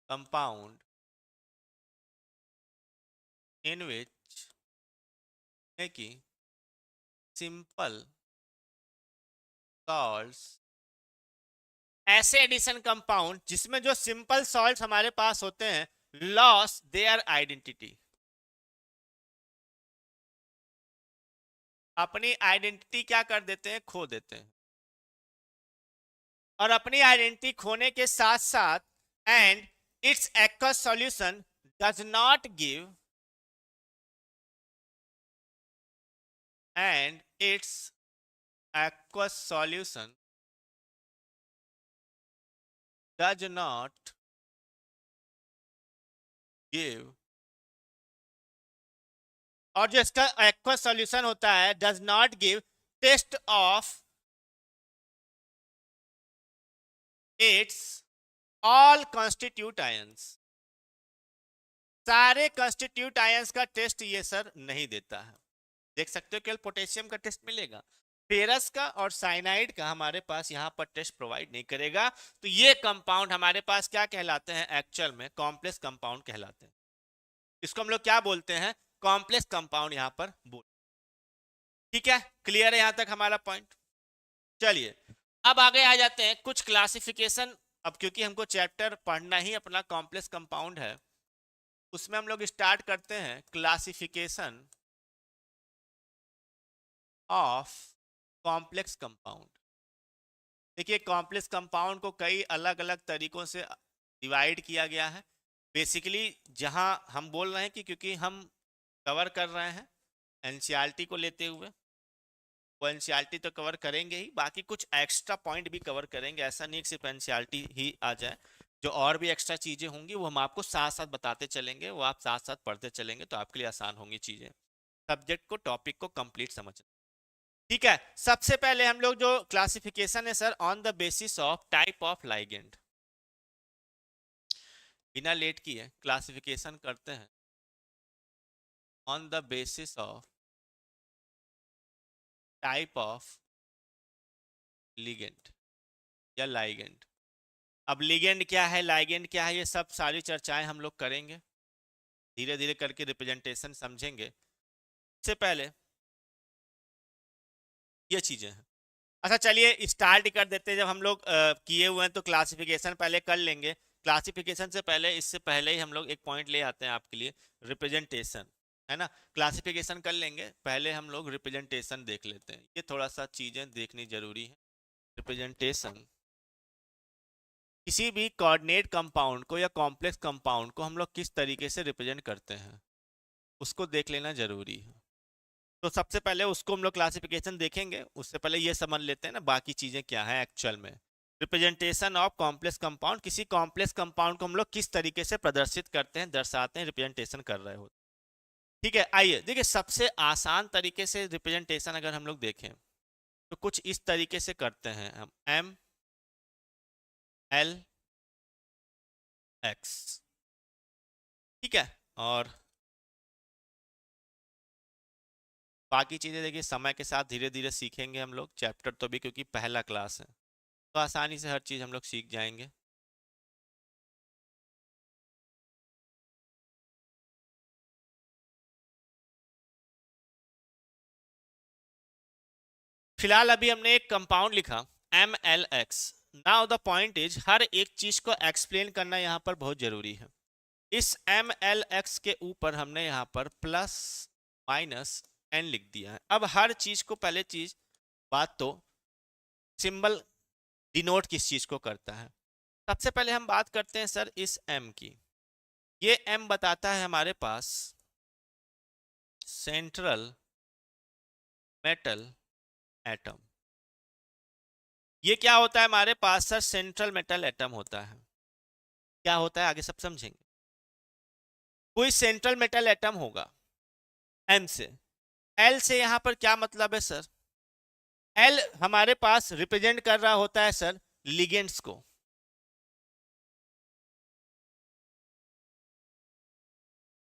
compound in which है कि सिंपल सॉल्ट्स, ऐसे एडिशन कंपाउंड जिसमें जो सिंपल सॉल्ट्स हमारे पास होते हैं लॉस देयर आइडेंटिटी, अपनी आइडेंटिटी क्या कर देते हैं, खो देते हैं। और अपनी आइडेंटिटी खोने के साथ साथ and it's aqueous solution does not give, and it's aqueous solution does not give, और जो इसका aqueous solution होता है does not give test of its all constituent ions, सारे constituent ions का टेस्ट ये सर नहीं देता है। देख सकते हो केवल पोटेशियम का टेस्ट मिलेगा, फेरस का और साइनाइड का हमारे पास यहाँ पर टेस्ट प्रोवाइड नहीं करेगा। तो ये कंपाउंड हमारे पास क्या कहलाते हैं, एक्चुअल में कॉम्प्लेक्स कंपाउंड कहलाते हैं। इसको हम लोग क्या बोलते हैं, कॉम्प्लेक्स कंपाउंड यहाँ पर बोल। ठीक है, क्लियर है यहां तक हमारा पॉइंट। चलिए अब आगे आ जाते हैं कुछ क्लासिफिकेशन। अब क्योंकि हमको चैप्टर पढ़ना ही अपना कॉम्प्लेक्स कंपाउंड है, उसमें हम लोग स्टार्ट करते हैं क्लासिफिकेशन ऑफ कॉम्प्लेक्स कंपाउंड। देखिए कॉम्प्लेक्स कंपाउंड को कई अलग अलग तरीकों से डिवाइड किया गया है। बेसिकली जहां हम बोल रहे हैं कि क्योंकि हम कवर कर रहे हैं एनसीईआरटी को लेते हुए, वो एनसीईआरटी तो कवर करेंगे ही, बाकी कुछ एक्स्ट्रा पॉइंट भी कवर करेंगे। ऐसा नहीं कि सिर्फ एनसीईआरटी ही आ जाए, जो और भी एक्स्ट्रा चीजें होंगी वो हम आपको साथ साथ बताते चलेंगे, वो आप साथ साथ पढ़ते चलेंगे तो आपके लिए आसान होंगी चीजें, सब्जेक्ट को, टॉपिक को कंप्लीट समझ। ठीक है, सबसे पहले हम लोग जो क्लासिफिकेशन है sir, on the basis of type of ligand, बिना लेट किए क्लासिफिकेशन करते हैं on the basis of type of ligand या लाइगेंड। अब लिगेंड क्या है, लाइगेंड क्या है, ये सब सारी चर्चाएं हम लोग करेंगे, धीरे धीरे करके रिप्रेजेंटेशन समझेंगे। इससे पहले ये चीजें हैं। अच्छा चलिए स्टार्ट कर देते हैं, जब हम लोग किए हुए हैं तो क्लासिफिकेशन पहले कर लेंगे। क्लासिफिकेशन से पहले, इससे पहले ही हम लोग एक पॉइंट ले आते हैं आपके लिए, रिप्रेजेंटेशन, है ना। क्लासिफिकेशन कर लेंगे, पहले हम लोग रिप्रेजेंटेशन देख लेते हैं, ये थोड़ा सा चीजें देखनी जरूरी है। रिप्रेजेंटेशन, किसी भी कोऑर्डिनेट कंपाउंड को या कॉम्प्लेक्स कंपाउंड को हम लोग किस तरीके से रिप्रेजेंट करते हैं उसको देख लेना जरूरी है। तो सबसे पहले उसको हम लोग क्लासिफिकेशन देखेंगे, उससे पहले ये समझ लेते हैं ना बाकी चीजें क्या है एक्चुअल में। रिप्रेजेंटेशन ऑफ कॉम्प्लेक्स कंपाउंड, किसी कॉम्प्लेक्स कंपाउंड को हम लोग किस तरीके से प्रदर्शित करते हैं, दर्शाते हैं, रिप्रेजेंटेशन कर रहे होते। ठीक है, आइए देखिए, सबसे आसान तरीके से रिप्रेजेंटेशन अगर हम लोग देखें तो कुछ इस तरीके से करते हैं हम, एम एल एक्स, ठीक है। और बाकी चीजें देखिए समय के साथ धीरे धीरे सीखेंगे हम लोग, चैप्टर तो भी क्योंकि पहला क्लास है तो आसानी से हर चीज हम लोग सीख जाएंगे। फिलहाल अभी हमने एक कंपाउंड लिखा MlX। Now the point is, हर एक चीज को एक्सप्लेन करना यहाँ पर बहुत जरूरी है। इस MlX के ऊपर हमने यहाँ पर प्लस माइनस n लिख दिया है। अब हर चीज को, पहले चीज बात तो सिंबल डिनोट किस चीज को करता है। सबसे पहले हम बात करते हैं सर इस m की। ये m बताता है हमारे पास सेंट्रल मेटल एटम। ये क्या होता है हमारे पास सर, सेंट्रल मेटल एटम होता है। क्या होता है आगे सब समझेंगे। कोई सेंट्रल मेटल एटम होगा एम से, एल से यहां पर क्या मतलब है सर, एल हमारे पास रिप्रेजेंट कर रहा होता है सर लिगेंड्स को।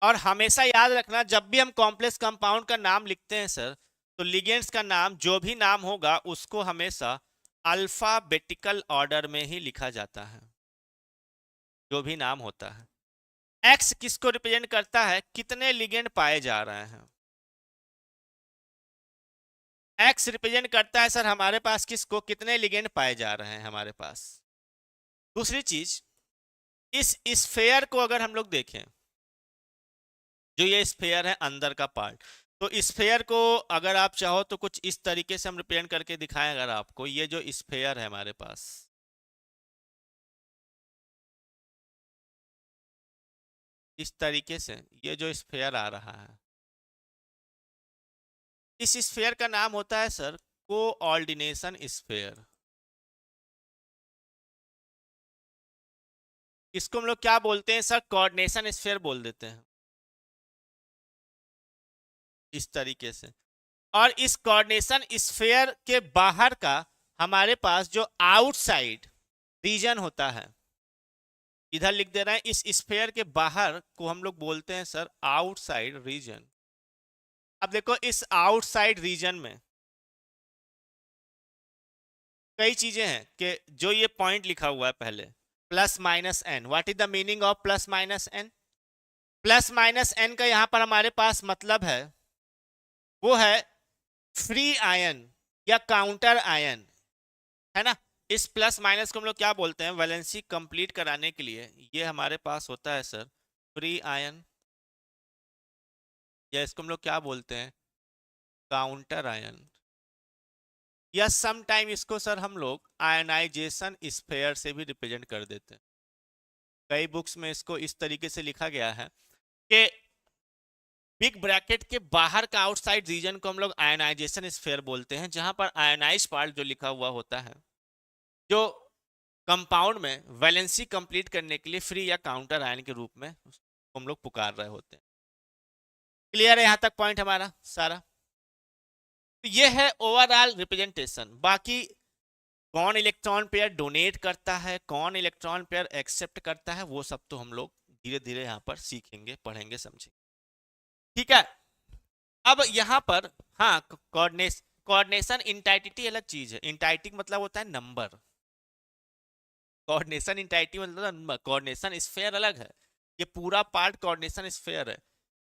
और हमेशा याद रखना, जब भी हम कॉम्प्लेक्स कंपाउंड का नाम लिखते हैं सर, तो लिगेंड्स का नाम जो भी नाम होगा उसको हमेशा अल्फाबेटिकल ऑर्डर में ही लिखा जाता है, जो भी नाम होता है। एक्स किसको रिप्रेजेंट करता है, कितने लिगेंड पाए जा रहे हैं। एक्स रिप्रेजेंट करता है सर हमारे पास किसको, कितने लिगेंड पाए जा रहे हैं हमारे पास। दूसरी चीज, इस स्फेयर को अगर हम लोग देखें, जो ये स्फेयर है अंदर का पार्ट, तो स्फेयर को अगर आप चाहो तो कुछ इस तरीके से हम रिप्रेजेंट करके दिखाएं अगर आपको, ये जो स्फेयर है हमारे पास, इस तरीके से ये जो स्फेयर आ रहा है, इस स्फेयर का नाम होता है सर कोऑर्डिनेशन स्फेयर। इसको हम लोग क्या बोलते हैं सर, कोऑर्डिनेशन स्फेयर बोल देते हैं, इस तरीके से। और इस कोऑर्डिनेशन स्फेयर के बाहर का हमारे पास जो आउटसाइड रीजन होता है, इधर लिख दे रहे हैं, इस स्फेयर के बाहर को हम लोग बोलते हैं सर आउटसाइड रीजन। अब देखो इस आउटसाइड रीजन में कई चीजें हैं कि जो ये पॉइंट लिखा हुआ है पहले, plus minus N, what is the meaning of plus minus N. Plus minus N का यहां पर हमारे पास मतलब है, वो है फ्री आयन या काउंटर आयन, है ना। इस प्लस माइनस को हम लोग क्या बोलते हैं, वैलेंसी कंप्लीट कराने के लिए ये हमारे पास होता है सर फ्री आयन, या इसको हम लोग क्या बोलते हैं, काउंटर आयन, या सम टाइम इसको सर हम लोग आयनाइजेशन स्फेयर से भी रिप्रेजेंट कर देते हैं। कई बुक्स में इसको इस तरीके से लिखा गया है कि बिग ब्रैकेट के बाहर का आउटसाइड रीजन को हम लोग आयनाइजेशन स्फीयर बोलते हैं, जहां पर आयनाइज पार्ट जो लिखा हुआ होता है, जो कंपाउंड में वैलेंसी कंप्लीट करने के लिए फ्री या काउंटर आयन के रूप में उसको हम लोग पुकार रहे होते हैं। क्लियर है यहां तक पॉइंट हमारा सारा? तो ये है ओवरऑल रिप्रेजेंटेशन। बाकी कौन इलेक्ट्रॉन पेयर डोनेट करता है, कौन इलेक्ट्रॉन पेयर एक्सेप्ट करता है, वो सब तो हम लोग धीरे धीरे यहाँ पर सीखेंगे, पढ़ेंगे, समझेंगे। ठीक है, अब यहाँ पर हाँ, कोऑर्डिनेशन इंटाइटिटी अलग चीज है। इंटाइटिक मतलब होता है नंबर, कोऑर्डिनेशन इंटाइटी मतलब नंबर, कोऑर्डिनेशन स्फीयर अलग है। ये पूरा पार्ट कोऑर्डिनेशन स्फीयर है।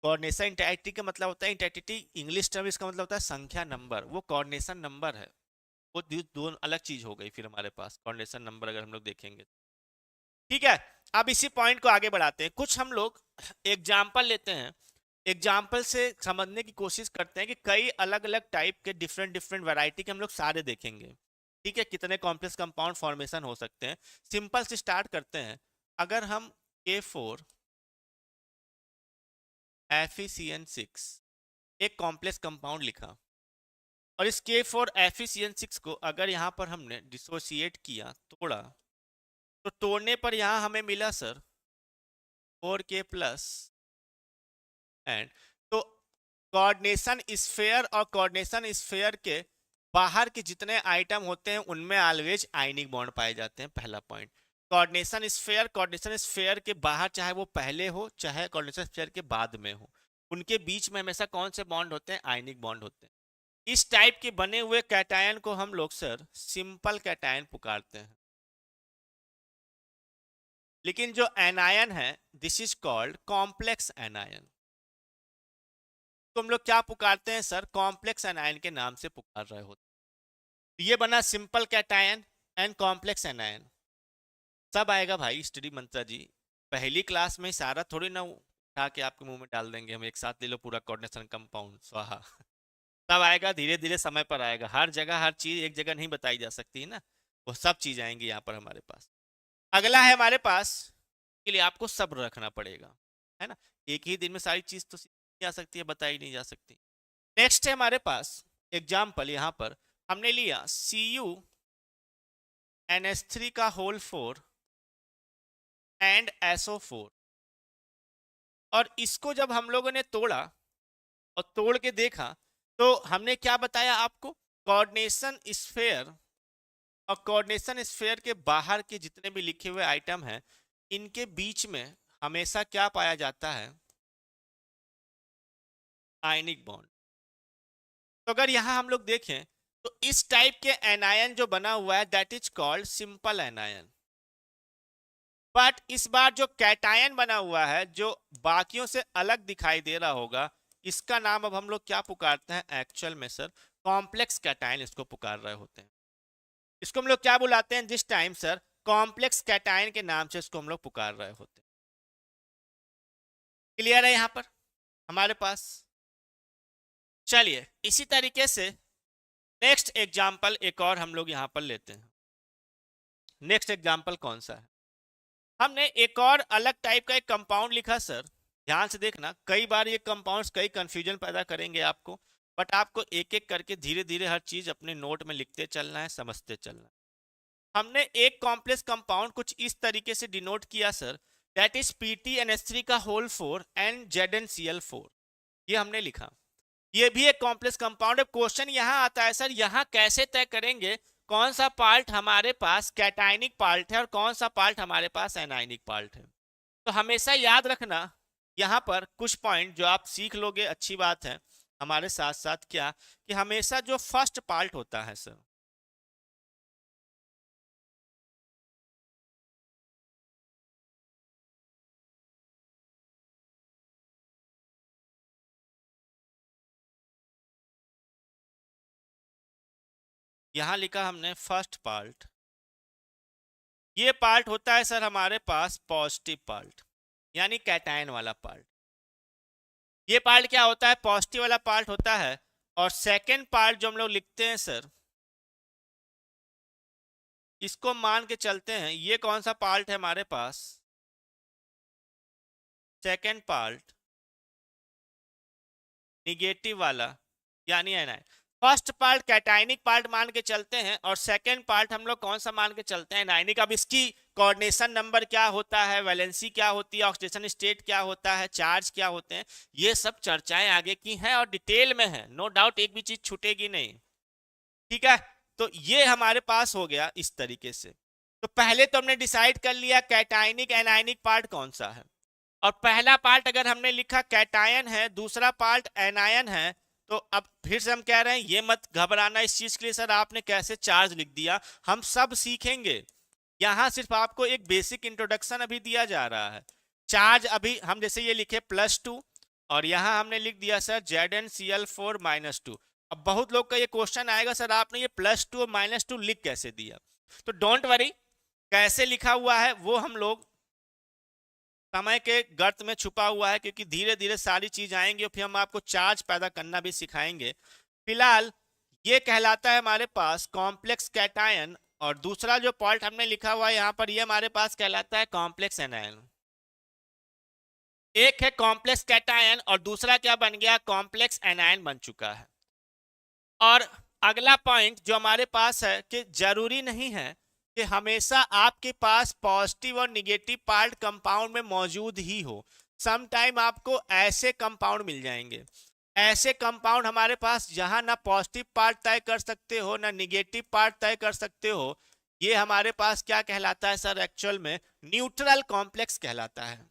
कोऑर्डिनेशन इंटाइटी का मतलब होता है, इंटाइटिटी इंग्लिश टर्म इसका मतलब होता है संख्या, नंबर, वो कोऑर्डिनेशन नंबर है। वो दो अलग चीज हो गई फिर हमारे पास कोऑर्डिनेशन नंबर अगर हम लोग देखेंगे। ठीक है, अब इसी पॉइंट को आगे बढ़ाते हैं। कुछ हम लोग एग्जाम्पल लेते हैं, एग्जाम्पल से समझने की कोशिश करते हैं कि कई अलग अलग टाइप के डिफरेंट डिफरेंट वैरायटी के हम लोग सारे देखेंगे। ठीक है, कितने कॉम्प्लेक्स कंपाउंड फॉर्मेशन हो सकते हैं। सिंपल से स्टार्ट करते हैं। अगर हम K4 FeCN6 एक कॉम्प्लेक्स कंपाउंड लिखा और इस K4 FeCN6 को अगर यहाँ पर हमने डिसोसिएट किया, तोड़ा, तो तोड़ने पर यहाँ हमें मिला सर 4K प्लस एंड, तो कोऑर्डिनेशन स्फीयर और कोऑर्डिनेशन स्फीयर के बाहर के जितने आइटम होते हैं उनमें ऑलवेज आयनिक बॉन्ड पाए जाते हैं। पहला पॉइंट, कोऑर्डिनेशन स्फीयर के बाहर चाहे वो पहले हो चाहे कोऑर्डिनेशन स्फीयर के बाद में हो, उनके बीच में हमेशा कौन से बॉन्ड होते हैं? आयनिक बॉन्ड होते हैं। इस टाइप के बने हुए कैटायन को हम लोग सर सिंपल कैटायन पुकारते हैं। लेकिन जो एनायन है this is called complex anion. तो हम लोग क्या पुकारते हैं सर? कॉम्प्लेक्स एनायन के नाम से पुकार रहे होते हैं। ये बना simple cation and complex anion. सब आएगा भाई स्टडी मंत्रा जी, पहली क्लास में सारा थोड़ी ना उठा के आपके मुंह में डाल देंगे हम एक साथ, ले लो पूरा कोऑर्डिनेशन कंपाउंड स्वाहा। सब आएगा धीरे धीरे, समय पर आएगा। हर जगह हर चीज एक जगह नहीं बताई जा सकती है ना, वो सब चीज आएंगी यहाँ पर हमारे पास। अगला है हमारे पास, के लिए आपको सब्र रखना पड़ेगा, है ना, एक ही दिन में सारी चीज तो सीखी जा सकती है, बताई नहीं जा सकती। नेक्स्ट है हमारे पास एग्जाम्पल, यहाँ पर हमने लिया CuNH3 का होल 4 एंड SO4, और इसको जब हम लोगों ने तोड़ा और तोड़ के देखा तो हमने क्या बताया आपको? कोऑर्डिनेशन स्फीयर और कोऑर्डिनेशन स्फीयर के बाहर के जितने भी लिखे हुए आइटम हैं, इनके बीच में हमेशा क्या पाया जाता है? Ionic bond. तो अगर यहां हम लोग देखें तो इस टाइप के एनायन जो बना हुआ है that is called simple anion. But इस बार जो कैटायन बना हुआ है जो बाकियों से अलग दिखाई दे रहा होगा, इसका नाम अब हम लोग क्या पुकारते हैं? एक्चुअल में सर कॉम्प्लेक्स कैटायन इसको पुकार रहे होते हैं। इसको हम लोग क्या बुलाते हैं this time sir? Complex cation के नाम से इसको हम लोग पुकार रहे होते हैं। क्लियर है यहां पर हमारे पास? चलिए इसी तरीके से नेक्स्ट एग्जाम्पल एक और हम लोग यहां पर लेते हैं। नेक्स्ट एग्जाम्पल कौन सा है? हमने एक और अलग टाइप का एक कंपाउंड लिखा सर, ध्यान से देखना, कई बार ये कंपाउंड्स कई कंफ्यूजन पैदा करेंगे आपको, बट आपको एक एक करके धीरे धीरे हर चीज अपने नोट में लिखते चलना है, समझते चलना है। हमने एक कॉम्प्लेक्स कंपाउंड कुछ इस तरीके से डिनोट किया सर, दैट इज PtNH3 का होल 4 एंड ZnCl4, ये हमने लिखा। ये भी एक कॉम्प्लेक्स कंपाउंड है। क्वेश्चन यहां आता है सर, यहां कैसे तय करेंगे कौन सा पार्ट हमारे पास कैटायनिक पार्ट है और कौन सा पार्ट हमारे पास एनायनिक पार्ट है? तो हमेशा याद रखना यहां पर कुछ पॉइंट जो आप सीख लोगे, अच्छी बात है। हमारे साथ साथ क्या कि हमेशा जो फर्स्ट पार्ट होता है सर, यहां लिखा हमने फर्स्ट पार्ट, ये पार्ट होता है सर हमारे पास पॉजिटिव पार्ट, यानी कैटायन वाला पार्ट। ये पार्ट क्या होता है? पॉजिटिव वाला पार्ट होता है। और सेकेंड पार्ट जो हम लोग लिखते हैं सर, इसको मान के चलते हैं, ये कौन सा पार्ट है हमारे पास? सेकेंड पार्ट निगेटिव वाला यानी anion. First part cationic part मान के चलते हैं और सेकंड पार्ट हम लोग कौन सा मान के चलते हैं, एनायनिक। अब इसकी कोऑर्डिनेशन नंबर क्या होता है, वैलेंसी क्या होती है, ऑक्सीडेशन स्टेट क्या होता है, चार्ज क्या होते हैं, ये सब चर्चाएं आगे की हैं और डिटेल में है, नो डाउट, एक भी चीज छूटेगी नहीं। ठीक है, तो ये हमारे पास हो गया इस तरीके से। तो पहले तो हमने डिसाइड कर लिया कैटायनिक एनायनिक पार्ट कौन सा है, और पहला पार्ट अगर हमने लिखा कैटायन है, दूसरा पार्ट एनायन है, तो अब फिर से हम कह रहे हैं ये मत घबराना इस चीज के लिए सर आपने कैसे चार्ज लिख दिया, हम सब सीखेंगे। यहां सिर्फ आपको एक बेसिक इंट्रोडक्शन अभी दिया जा रहा है। चार्ज अभी हम जैसे ये लिखे +2 और यहां हमने लिख दिया सर ZnCl4-2। अब बहुत लोग का ये क्वेश्चन आएगा सर आपने ये +2 और -2 लिख कैसे दिया, तो डोंट वरी, कैसे लिखा हुआ है वो हम लोग समय के गर्त में छुपा हुआ है, क्योंकि धीरे धीरे सारी चीज आएंगी और फिर हम आपको चार्ज पैदा करना भी सिखाएंगे। फिलहाल ये कहलाता है हमारे पास कॉम्प्लेक्स कैटायन, और दूसरा जो पार्ट हमने लिखा हुआ है यहाँ पर ये हमारे पास कहलाता है कॉम्प्लेक्स एनायन। एक है कॉम्प्लेक्स कैटायन और दूसरा क्या बन गया, कॉम्प्लेक्स एनायन बन चुका है। और अगला पॉइंट जो हमारे पास है कि जरूरी नहीं है कि हमेशा आपके पास पॉजिटिव और निगेटिव पार्ट कंपाउंड में मौजूद ही हो। सम टाइम आपको ऐसे कंपाउंड मिल जाएंगे, ऐसे कंपाउंड हमारे पास जहां ना पॉजिटिव पार्ट तय कर सकते हो ना निगेटिव पार्ट तय कर सकते हो, ये हमारे पास क्या कहलाता है सर, एक्चुअल में न्यूट्रल कॉम्प्लेक्स कहलाता है।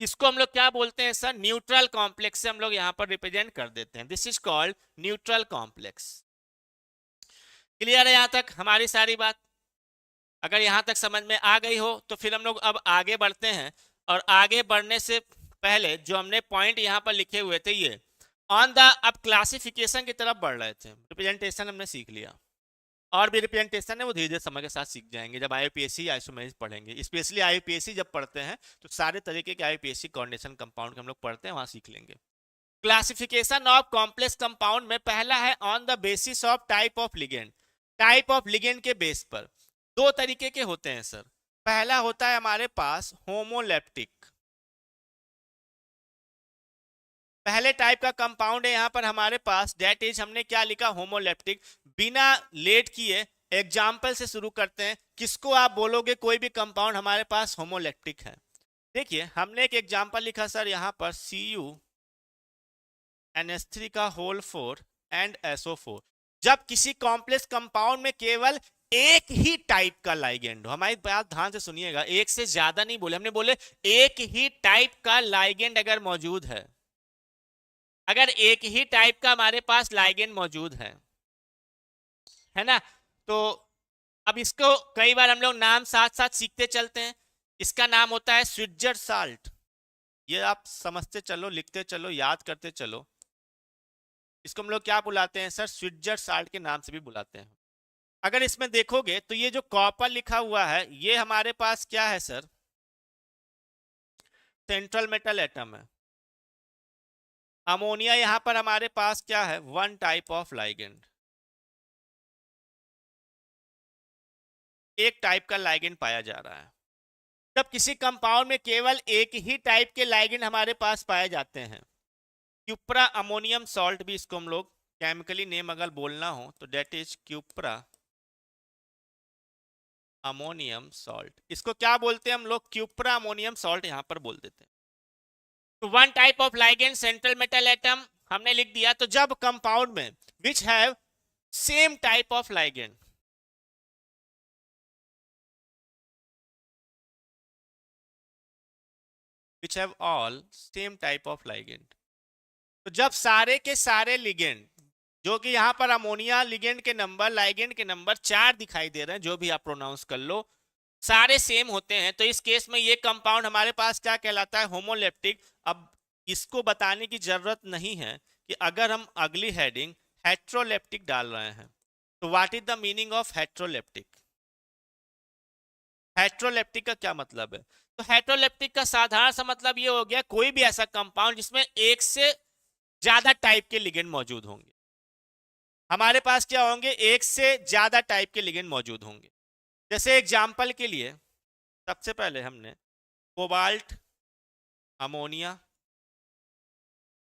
इसको हम लोग क्या बोलते हैं सर, न्यूट्रल कॉम्प्लेक्स से हम लोग यहां पर रिप्रेजेंट कर देते हैं, this is called neutral complex. Clear है यहां तक हमारी सारी बात? अगर यहां तक समझ में आ गई हो तो फिर हम लोग अब आगे बढ़ते हैं, और आगे बढ़ने से पहले जो हमने पॉइंट यहां पर लिखे हुए थे ये ऑन द, अब क्लासिफिकेशन की तरफ बढ़ रहे थे। रिप्रेजेंटेशन हमने सीख लिया, और भी रिप्रेजेंटेशन है वो धीरे धीरे समय के साथ सीख जाएंगे जब आईयूपीएसी आइसोमेरिज पढ़ेंगे। स्पेशली आईयूपीएसी जब पढ़ते हैं तो सारे तरीके के आईयूपीएसी कोऑर्डिनेशन कंपाउंड के हम लोग पढ़ते हैं, वहां सीख लेंगे। क्लासिफिकेशन ऑफ कॉम्प्लेक्स कंपाउंड में पहला है on the basis of type of ligand. Type of ligand के बेस पर दो तरीके के होते हैं सर। पहला होता है हमारे पास होमोलेप्टिक, पहले टाइप का कंपाउंड है यहां पर हमारे पास, डेट इज हमने क्या लिखा, होमोलेप्टिक। बिना लेट किए एग्जाम्पल से शुरू करते हैं, किसको आप बोलोगे कोई भी कंपाउंड हमारे पास होमोलेप्टिक है। देखिए हमने एक एग्जाम्पल लिखा सर यहां पर CuNH3 का होल 4 एंड SO4। जब किसी कॉम्प्लेक्स कंपाउंड में केवल एक ही टाइप का लाइगेंड हो, हमारी बात ध्यान से सुनिएगा, एक से ज्यादा नहीं बोले हमने, बोले एक ही टाइप का लाइगेंड अगर मौजूद है, अगर एक ही टाइप का हमारे पास लाइगेंड मौजूद है ना, तो अब इसको कई बार हम लोग नाम साथ साथ सीखते चलते हैं। इसका नाम होता है स्विट्जर साल्ट, ये आप समझते चलो, लिखते चलो, याद करते चलो। इसको हम लोग क्या बुलाते हैं सर, स्विट्जर साल्ट के नाम से भी बुलाते हैं। अगर इसमें देखोगे तो ये जो कॉपर लिखा हुआ है ये हमारे पास क्या है सर, सेंट्रल मेटल एटम है। अमोनिया यहां पर हमारे पास क्या है, वन टाइप ऑफ लाइगेंड, एक टाइप का लाइगेंड पाया जा रहा है। जब किसी कंपाउंड में केवल एक ही टाइप के लाइगेंड हमारे पास पाए जाते हैं, क्यूप्रा अमोनियम सॉल्ट भी इसको हम लोग केमिकली नेम अगर बोलना हो तो डेट इज क्यूप्रा अमोनियम सॉल्ट। इसको क्या बोलते हैं हम लोग, क्यूप्रा अमोनियम सॉल्ट यहां पर बोल देते हैं। तो one type of ligand central metal atom हमने लिख दिया। तो जब कंपाउंड में which have same type of ligand, which have all same type of ligand, तो जब सारे के सारे लिगेंड, जो कि यहां पर अमोनिया लिगेंड के नंबर, लाइगेंड के नंबर 4 दिखाई दे रहे हैं, जो भी आप प्रोनाउंस कर लो, सारे सेम होते हैं, तो इस केस में ये कंपाउंड हमारे पास क्या कहलाता है, होमोलेप्टिक। अब इसको बताने की जरूरत नहीं है कि अगर हम अगली हेडिंग हेट्रोलेप्टिक डाल रहे हैं तो what is the meaning of heteroleptic. Heteroleptic का क्या मतलब है, तो हेट्रोलेप्टिक का साधारण सा मतलब ये हो गया कोई भी ऐसा कंपाउंड जिसमें एक से ज्यादा टाइप के लिगेंड मौजूद होंगे। हमारे पास क्या होंगे, एक से ज्यादा टाइप के लिगेंड मौजूद होंगे। जैसे एग्जांपल के लिए सबसे पहले हमने कोबाल्ट अमोनिया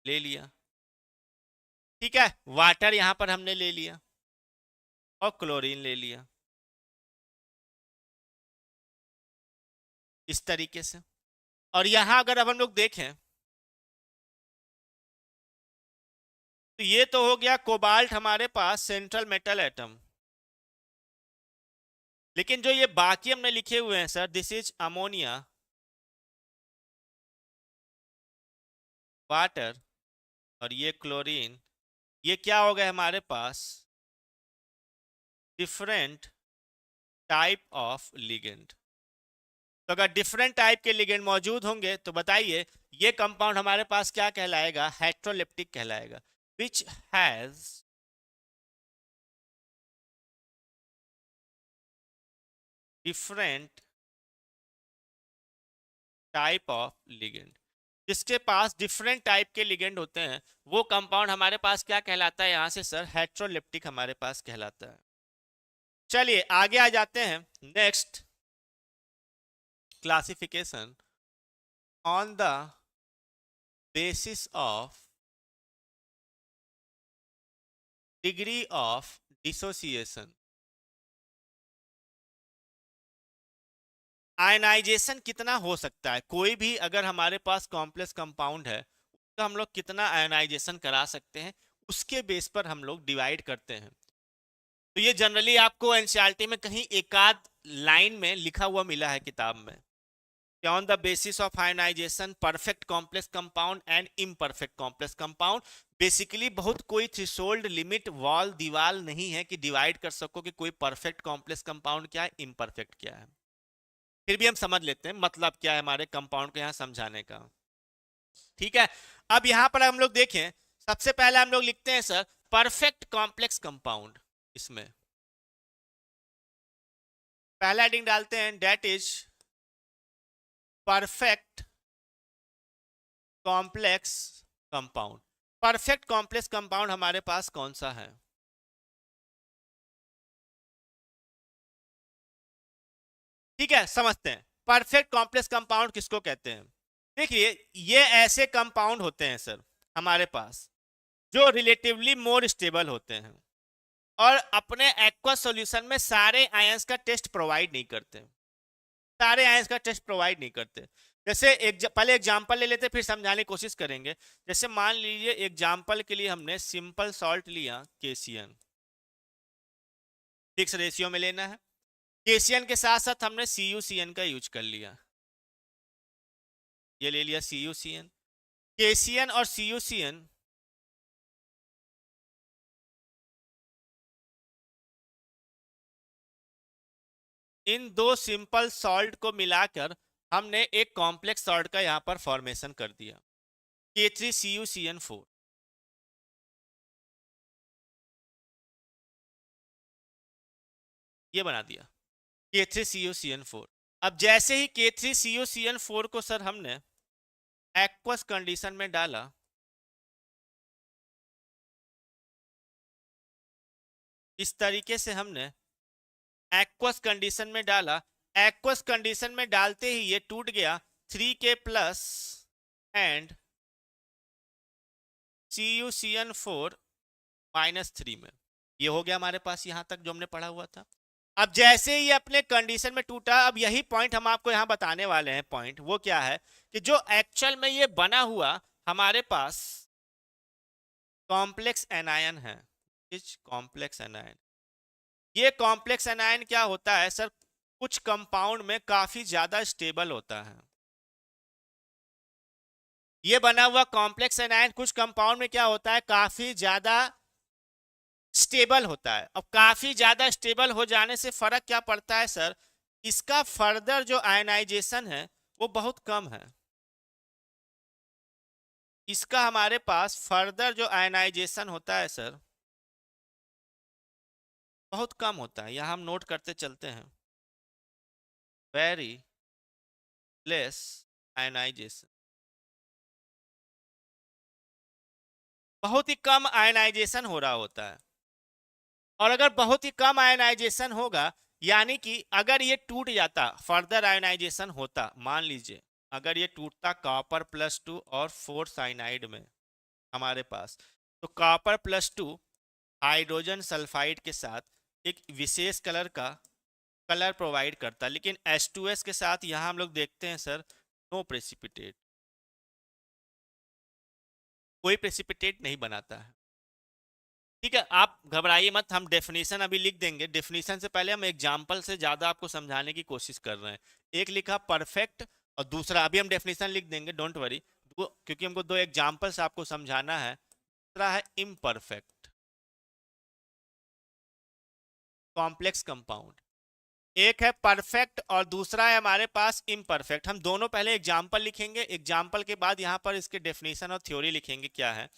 ले लिया, ठीक है, वाटर यहां पर हमने ले लिया और क्लोरीन ले लिया, इस तरीके से। और यहां अगर अब हम लोग देखें तो ये तो हो गया कोबाल्ट हमारे पास सेंट्रल मेटल एटम, लेकिन जो ये बाकी हमने लिखे हुए हैं sir, this is ammonia, water और ये क्लोरीन, ये क्या हो गए हमारे पास, डिफरेंट टाइप ऑफ लिगेंड। तो अगर डिफरेंट टाइप के लिगेंड मौजूद होंगे तो बताइए ये कंपाउंड हमारे पास क्या कहलाएगा, हेट्रोलिप्टिक कहलाएगा, which has different type of ligand. जिसके पास डिफरेंट टाइप के लिगेंड होते हैं वो कंपाउंड हमारे पास क्या कहलाता है, यहां से सर हेट्रोलिप्टिक हमारे पास कहलाता है। चलिए आगे आ जाते हैं, next classification on the basis of degree of dissociation. Ionization कितना हो सकता है, कोई भी अगर हमारे पास कॉम्प्लेक्स कंपाउंड है तो हम लोग कितना आयनाइजेशन करा सकते हैं, उसके बेस पर हम लोग डिवाइड करते हैं। तो ये जनरली आपको एनसीईआरटी में कहीं एकाध लाइन में लिखा हुआ मिला है किताब में, on the basis of ionization perfect complex compound and imperfect complex compound. Basically बहुत कोई थ्रेशोल्ड लिमिट वॉल दीवार नहीं है कि डिवाइड कर सको कि कोई परफेक्ट कॉम्प्लेक्स कंपाउंड क्या है, इम्परफेक्ट क्या है। फिर भी हम समझ लेते हैं मतलब क्या है हमारे कंपाउंड को यहां समझाने का, ठीक है। अब यहां पर हम लोग देखें, सबसे पहले हम लोग लिखते हैं सर परफेक्ट कॉम्प्लेक्स कंपाउंड, इसमें पहला हेडिंग डालते हैं that is perfect complex compound. Perfect complex compound हमारे पास कौन सा है, ठीक है, समझते हैं परफेक्ट कॉम्प्लेक्स कंपाउंड किसको कहते हैं। देखिए ये ऐसे कंपाउंड होते हैं सर हमारे पास जो रिलेटिवली मोर स्टेबल होते हैं और अपने एक्वा सॉल्यूशन में सारे आयंस का टेस्ट प्रोवाइड नहीं करते, सारे आयंस का टेस्ट प्रोवाइड नहीं करते। जैसे पहले एग्जांपल ले लेते फिर समझाने की कोशिश करेंगे। जैसे मान लीजिए एग्जांपल के लिए हमने सिंपल सॉल्ट लिया केसीएन, फिक्स रेशियो में लेना है, केसीएन के साथ साथ हमने सीयूसीएन का यूज कर लिया, ये ले लिया सीयूसीएन, केसीएन और सीयूसीएन इन दो सिंपल सॉल्ट को मिलाकर हमने एक कॉम्प्लेक्स सॉल्ट का यहां पर फॉर्मेशन कर दिया, K3CuCN4, ये बना दिया K3CuCN4। अब जैसे ही K3CuCN4 को सर हमने एक्वस कंडीशन में डाला, इस तरीके से हमने एक्वस कंडीशन में डाला, एक्वस कंडीशन में डालते ही ये टूट गया 3K प्लस एंड CuCN4 -3 में, ये हो गया हमारे पास यहां तक जो हमने पढ़ा हुआ था। अब जैसे ही अपने कंडीशन में टूटा, अब यही पॉइंट हम आपको यहां बताने वाले हैं, पॉइंट वो क्या है कि जो एक्चुअल में ये बना हुआ हमारे पास कॉम्प्लेक्स एनायन है, इस कॉम्प्लेक्स एनायन, ये कॉम्प्लेक्स एनायन क्या होता है सर, कुछ कंपाउंड में काफी ज्यादा स्टेबल होता है। ये बना हुआ कॉम्प्लेक्स एनायन कुछ कंपाउंड में क्या होता है, काफी ज्यादा स्टेबल होता है। अब काफी ज्यादा स्टेबल हो जाने से फर्क क्या पड़ता है सर, इसका फर्दर जो आयनाइजेशन है वो बहुत कम है, इसका हमारे पास फर्दर जो आयनाइजेशन होता है सर बहुत कम होता है। यहां हम नोट करते चलते हैं, वेरी लेस आयनाइजेशन, बहुत ही कम आयनाइजेशन हो रहा होता है। और अगर बहुत ही कम आयनाइजेशन होगा यानी कि अगर ये टूट जाता, फर्दर आयनाइजेशन होता, मान लीजिए अगर ये टूटता कॉपर +2 और 4 साइनाइड में हमारे पास, तो कॉपर +2 हाइड्रोजन सल्फाइड के साथ एक विशेष कलर का कलर प्रोवाइड करता है, लेकिन H2S के साथ यहां हम लोग देखते हैं सर नो प्रेसिपिटेट, कोई प्रेसिपिटेट नहीं बनाता है। ठीक है, आप घबराइए मत, हम डेफिनेशन अभी लिख देंगे। डेफिनेशन से पहले हम एग्जाम्पल से ज्यादा आपको समझाने की कोशिश कर रहे हैं। एक लिखा परफेक्ट और दूसरा अभी हम डेफिनेशन लिख देंगे, डोंट वरी, क्योंकि हमको दो एग्जाम्पल्स आपको समझाना है। दूसरा है इम्परफेक्ट कॉम्प्लेक्स कंपाउंड, एक है परफेक्ट और दूसरा है हमारे पास इम्परफेक्ट। हम दोनों पहले एग्जाम्पल लिखेंगे, एग्जाम्पल के बाद यहाँ पर इसके डेफिनेशन और थ्योरी लिखेंगे क्या है।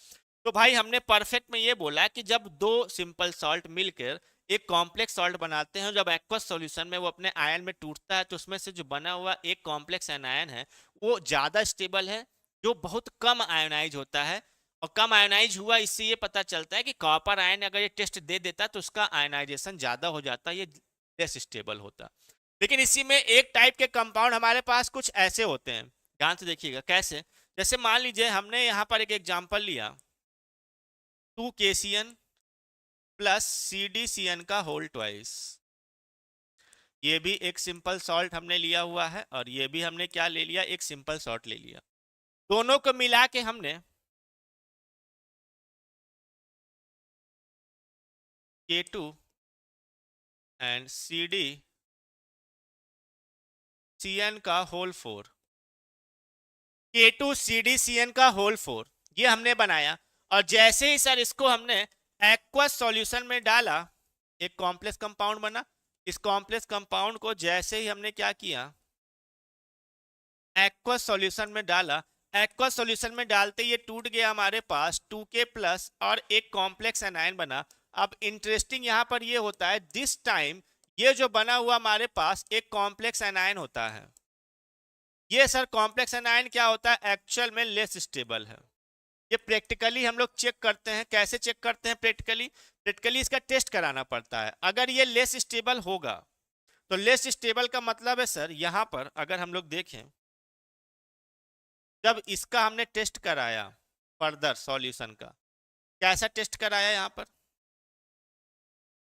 तो भाई हमने परफेक्ट में ये बोला कि जब दो सिंपल सॉल्ट मिलकर एक कॉम्प्लेक्स सॉल्ट बनाते हैं, जब एक्वस सॉल्यूशन में वो अपने आयन में टूटता है, तो उसमें से जो बना हुआ एक कॉम्प्लेक्स एनायन है वो ज्यादा स्टेबल है, जो बहुत कम आयोनाइज होता है। और कम आयोनाइज हुआ, इससे ये पता चलता है कि कॉपर आयन अगर ये टेस्ट दे देता तो उसका आयनाइजेशन ज्यादा हो जाता, ये लेस स्टेबल होता। लेकिन इसी में एक टाइप के कंपाउंड हमारे पास कुछ ऐसे होते हैं, ध्यान से देखिएगा कैसे। जैसे मान लीजिए हमने यहाँ पर एक एग्जांपल लिया 2KCN प्लस CDCN का होल ट्वाइस, ये भी एक सिंपल सॉल्ट हमने लिया हुआ है और ये भी हमने क्या ले लिया, एक सिंपल सॉल्ट ले लिया। दोनों को मिला के हमने K2 एंड CDCN का होल 4, K2CDCN का होल 4 ये हमने बनाया। और जैसे ही सर इसको हमने एक्वस सॉल्यूशन में डाला, एक कॉम्प्लेक्स कंपाउंड बना। इस कॉम्प्लेक्स कंपाउंड को जैसे ही हमने क्या किया, एक्वस सॉल्यूशन में डाला, एक्वस सॉल्यूशन में डालते ये टूट गया, हमारे पास 2K प्लस और एक कॉम्प्लेक्स एनायन बना। अब इंटरेस्टिंग यहां पर ये होता है, दिस टाइम ये जो बना हुआ हमारे पास एक कॉम्प्लेक्स एनायन होता है, ये सर कॉम्प्लेक्स एनायन क्या होता है, एक्चुअल में लेस स्टेबल है। ये प्रैक्टिकली हम लोग चेक करते हैं। कैसे चेक करते हैं प्रैक्टिकली, प्रैक्टिकली इसका टेस्ट कराना पड़ता है। अगर ये लेस स्टेबल होगा, तो लेस स्टेबल का मतलब है सर यहां पर अगर हम लोग देखें, जब इसका हमने टेस्ट कराया फर्दर सॉल्यूशन का, कैसा टेस्ट कराया यहां पर,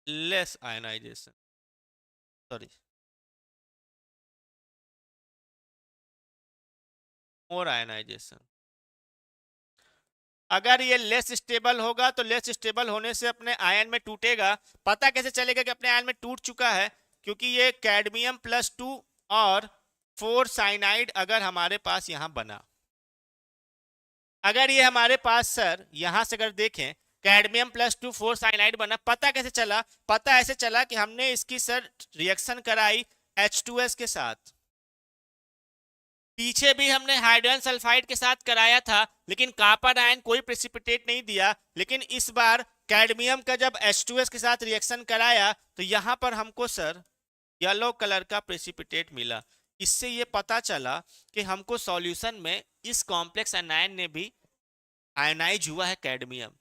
लेस आयनाइजेशन, सॉरी मोर आयनाइजेशन। अगर ये लेस स्टेबल होगा तो लेस स्टेबल होने से अपने आयन में टूटेगा। पता कैसे चलेगा कि अपने आयन में टूट चुका है, क्योंकि ये कैडमियम +2 और 4 साइनाइड अगर हमारे पास यहां बना, अगर ये हमारे पास सर यहां से अगर देखें कैडमियम +2 4 साइनाइड बना, पता कैसे चला, पता ऐसे चला कि हमने इसकी सर रिएक्शन कराई H2S के साथ। पीछे भी हमने हाइड्रोजन सल्फाइड के साथ कराया था, लेकिन कॉपर आयन कोई प्रेसिपिटेट नहीं दिया। लेकिन इस बार कैडमियम का जब H2S के साथ रिएक्शन कराया, तो यहां पर हमको सर येलो कलर का प्रेसिपिटेट मिला। इससे ये पता चला कि हमको सॉल्यूशन में इस कॉम्प्लेक्स एनायन ने भी आयनाइज हुआ है, कैडमियम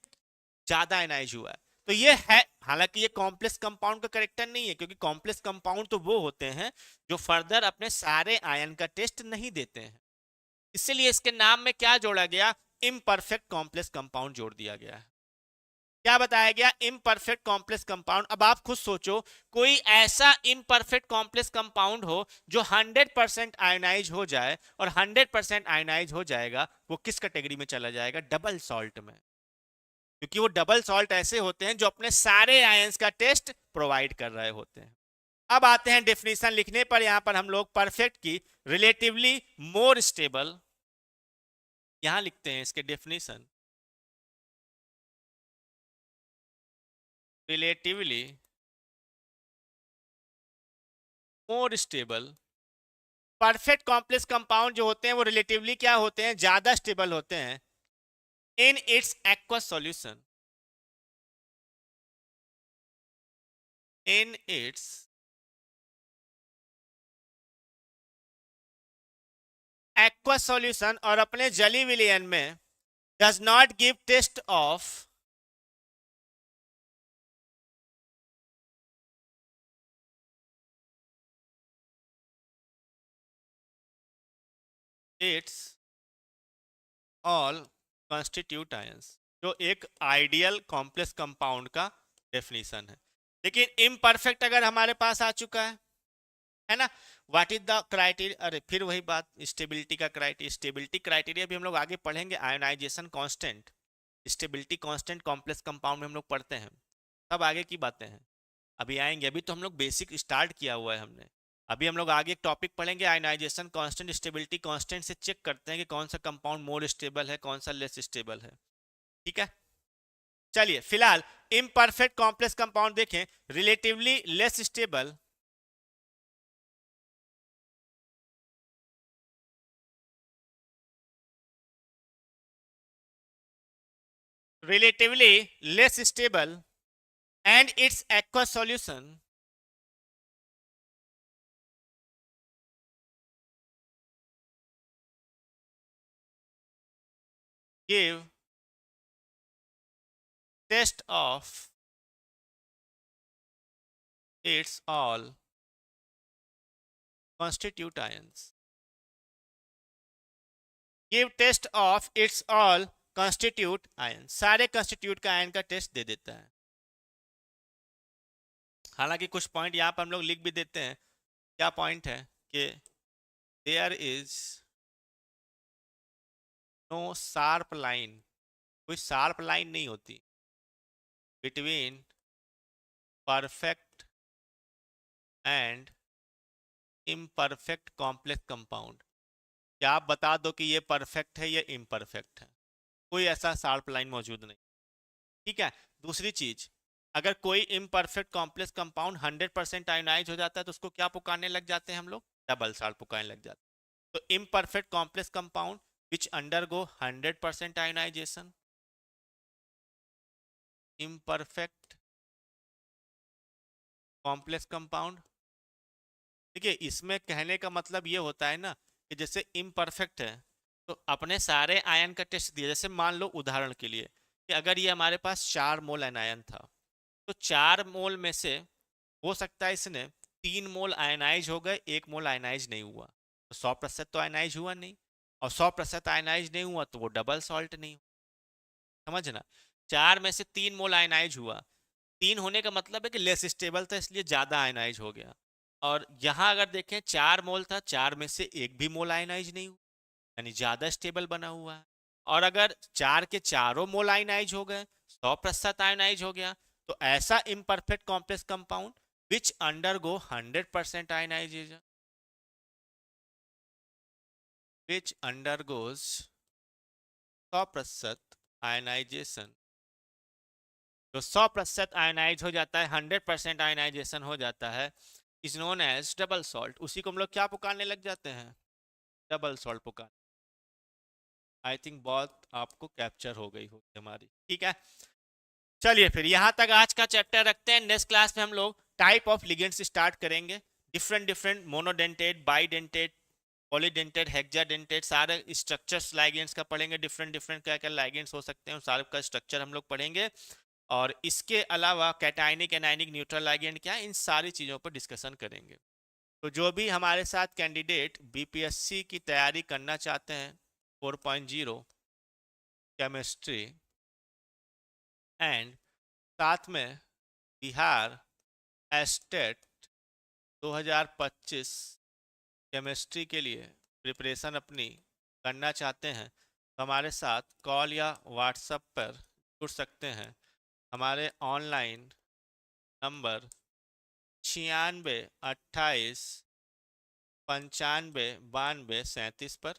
ज्यादा आयनाइज हुआ है। तो ये है, हालांकि ये कॉम्प्लेक्स कंपाउंड का करेक्टर नहीं है, क्योंकि कॉम्प्लेक्स कंपाउंड तो वो होते हैं जो फर्दर अपने सारे आयन का टेस्ट नहीं देते हैं। इसलिए इसके नाम में क्या जोड़ा गया, इम्परफेक्ट कॉम्प्लेक्स कंपाउंड जोड़ दिया गया है। क्या बताया गया, इम्परफेक्ट कॉम्प्लेक्स कंपाउंड। अब आप खुद सोचो, कोई ऐसा इम्परफेक्ट कॉम्प्लेक्स कंपाउंड हो जो 100% आयनाइज हो जाए, और 100% आयनाइज हो जाएगा, वो किस कैटेगरी में चला जाएगा, डबल सॉल्ट में। क्योंकि वो डबल सॉल्ट ऐसे होते हैं जो अपने सारे आयंस का टेस्ट प्रोवाइड कर रहे होते हैं। अब आते हैं डेफिनेशन लिखने पर। यहां पर हम लोग परफेक्ट की रिलेटिवली मोर स्टेबल, यहां लिखते हैं इसके definition, relatively more stable. Perfect complex compound जो होते हैं वो रिलेटिवली क्या होते हैं, ज्यादा स्टेबल होते हैं in its aqueous solution, in its aqueous solution, और अपने जली विलयन में does not give test of its all constituent ions, जो एक आइडियल कॉम्प्लेक्स कंपाउंड का डेफिनेशन है। लेकिन इम्परफेक्ट अगर हमारे पास आ चुका है ना, व्हाट इज द क्राइटेरिया, अरे फिर वही बात, स्टेबिलिटी का क्राइटेरिया, स्टेबिलिटी क्राइटेरिया भी हम लोग आगे पढ़ेंगे। Ionization constant, stability constant complex compound में हम लोग पढ़ते हैं, तब आगे की बातें हैं, अभी आएंगे। अभी तो हम लोग बेसिक स्टार्ट किया हुआ है हमने। अभी हम लोग आगे एक टॉपिक पढ़ेंगे आयनाइजेशन कांस्टेंट, स्टेबिलिटी कांस्टेंट से चेक करते हैं कि कौन सा कंपाउंड मोर स्टेबल है, कौन सा लेस स्टेबल है। ठीक है, चलिए फिलहाल इम्परफेक्ट कॉम्प्लेक्स कंपाउंड देखें। Relatively less stable, relatively less stable and its aqueous solution give test of its all constitute ions, give test of its all constitute ions, सारे constitute का आयन का टेस्ट दे देता है। हालांकि कुछ पॉइंट यहाँ पर हम लोग लिख भी देते हैं। क्या पॉइंट है कि there is no sharp line, कोई शार्प लाइन नहीं होती between perfect and imperfect complex compound. क्या आप बता दो कि ये परफेक्ट है, ये इम्परफेक्ट है, कोई ऐसा शार्प लाइन मौजूद नहीं। ठीक है, दूसरी चीज, अगर कोई इम्परफेक्ट कॉम्प्लेक्स कंपाउंड 100% आयोनाइज हो जाता है तो उसको क्या पुकारने लग जाते हैं हम लोग, डबल सॉल्ट पुकारने लग जाते हैं। तो imperfect complex compound which undergo 100% ionization, imperfect complex compound. देखिए इसमें कहने का मतलब ये होता है ना कि जैसे इम्परफेक्ट है तो अपने सारे आयन का टेस्ट दिया। जैसे मान लो उदाहरण के लिए कि अगर ये हमारे पास 4 मोल आयन था, तो 4 मोल में से हो सकता है इसने 3 मोल आयनाइज हो गए, 1 मोल आयनाइज नहीं हुआ, तो 100% तो आयनाइज हुआ नहीं। और 100% आयनाइज नहीं हुआ तो वो डबल सॉल्ट नहीं, समझना। 4 में से 3 मोल आयनाइज हुआ, 3 होने का मतलब है कि लेस स्टेबल था इसलिए ज्यादा आयनाइज हो गया। और यहां अगर देखें 4 मोल था, 4 में से एक भी मोल आयनाइज नहीं हुआ, यानी ज्यादा स्टेबल बना हुआ है। और अगर 4 के चारों मोल आयनाइज हो गए, 100% आयनाइज हो गया, तो ऐसा imperfect complex compound which undergo 100% ionization, which undergoes 100% ionization, जो 100% आयनाइज हो जाता है, 100% आयनाइजेशन हो जाता है, is known as double salt. उसी को हम लोग क्या पुकारने लग जाते हैं, डबल सॉल्ट पुकार। आई थिंक बहुत आपको कैप्चर हो गई होगी हमारी। ठीक है, चलिए फिर यहां तक आज का चैप्टर रखते हैं। नेक्स्ट क्लास में हम लोग टाइप ऑफ लिगेंड्स स्टार्ट करेंगे। Different different monodentate, bidentate, polydentate, hexadentate, सारे स्ट्रक्चर्स लाइगेंड्स का पढ़ेंगे। डिफरेंट डिफरेंट क्या क्या लाइगेंड्स हो सकते हैं, सारे का स्ट्रक्चर हम लोग पढ़ेंगे। और इसके अलावा कैटायनिक, एनायनिक, न्यूट्रल लाइगेंड क्या है, इन सारी चीज़ों पर डिस्कशन करेंगे। तो जो भी हमारे साथ कैंडिडेट बीपीएससी की तैयारी करना चाहते हैं 4.0 केमिस्ट्री एंड साथ में बिहार एस्टेट 2025 केमिस्ट्री के लिए प्रिपरेशन अपनी करना चाहते हैं, तो हमारे साथ कॉल या व्हाट्सएप पर जुड़ सकते हैं। हमारे ऑनलाइन नंबर 96 28 95 92 37 पर,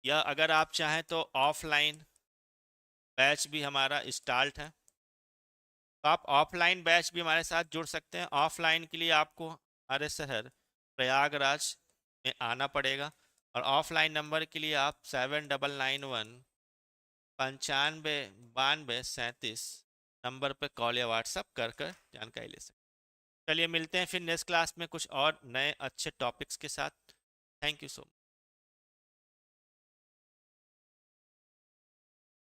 या अगर आप चाहें तो ऑफलाइन बैच भी हमारा स्टार्ट है, तो आप ऑफलाइन बैच भी हमारे साथ जुड़ सकते हैं। ऑफलाइन के लिए आपको हमारे शहर प्रयागराज में आना पड़ेगा, और ऑफलाइन नंबर के लिए आप 7991 95 92 37 नंबर पर कॉल या व्हाट्सअप कर कर जानकारी ले सकते हैं। चलिए मिलते हैं फिर नेक्स्ट क्लास में कुछ और नए अच्छे टॉपिक्स के साथ। Thank you so much.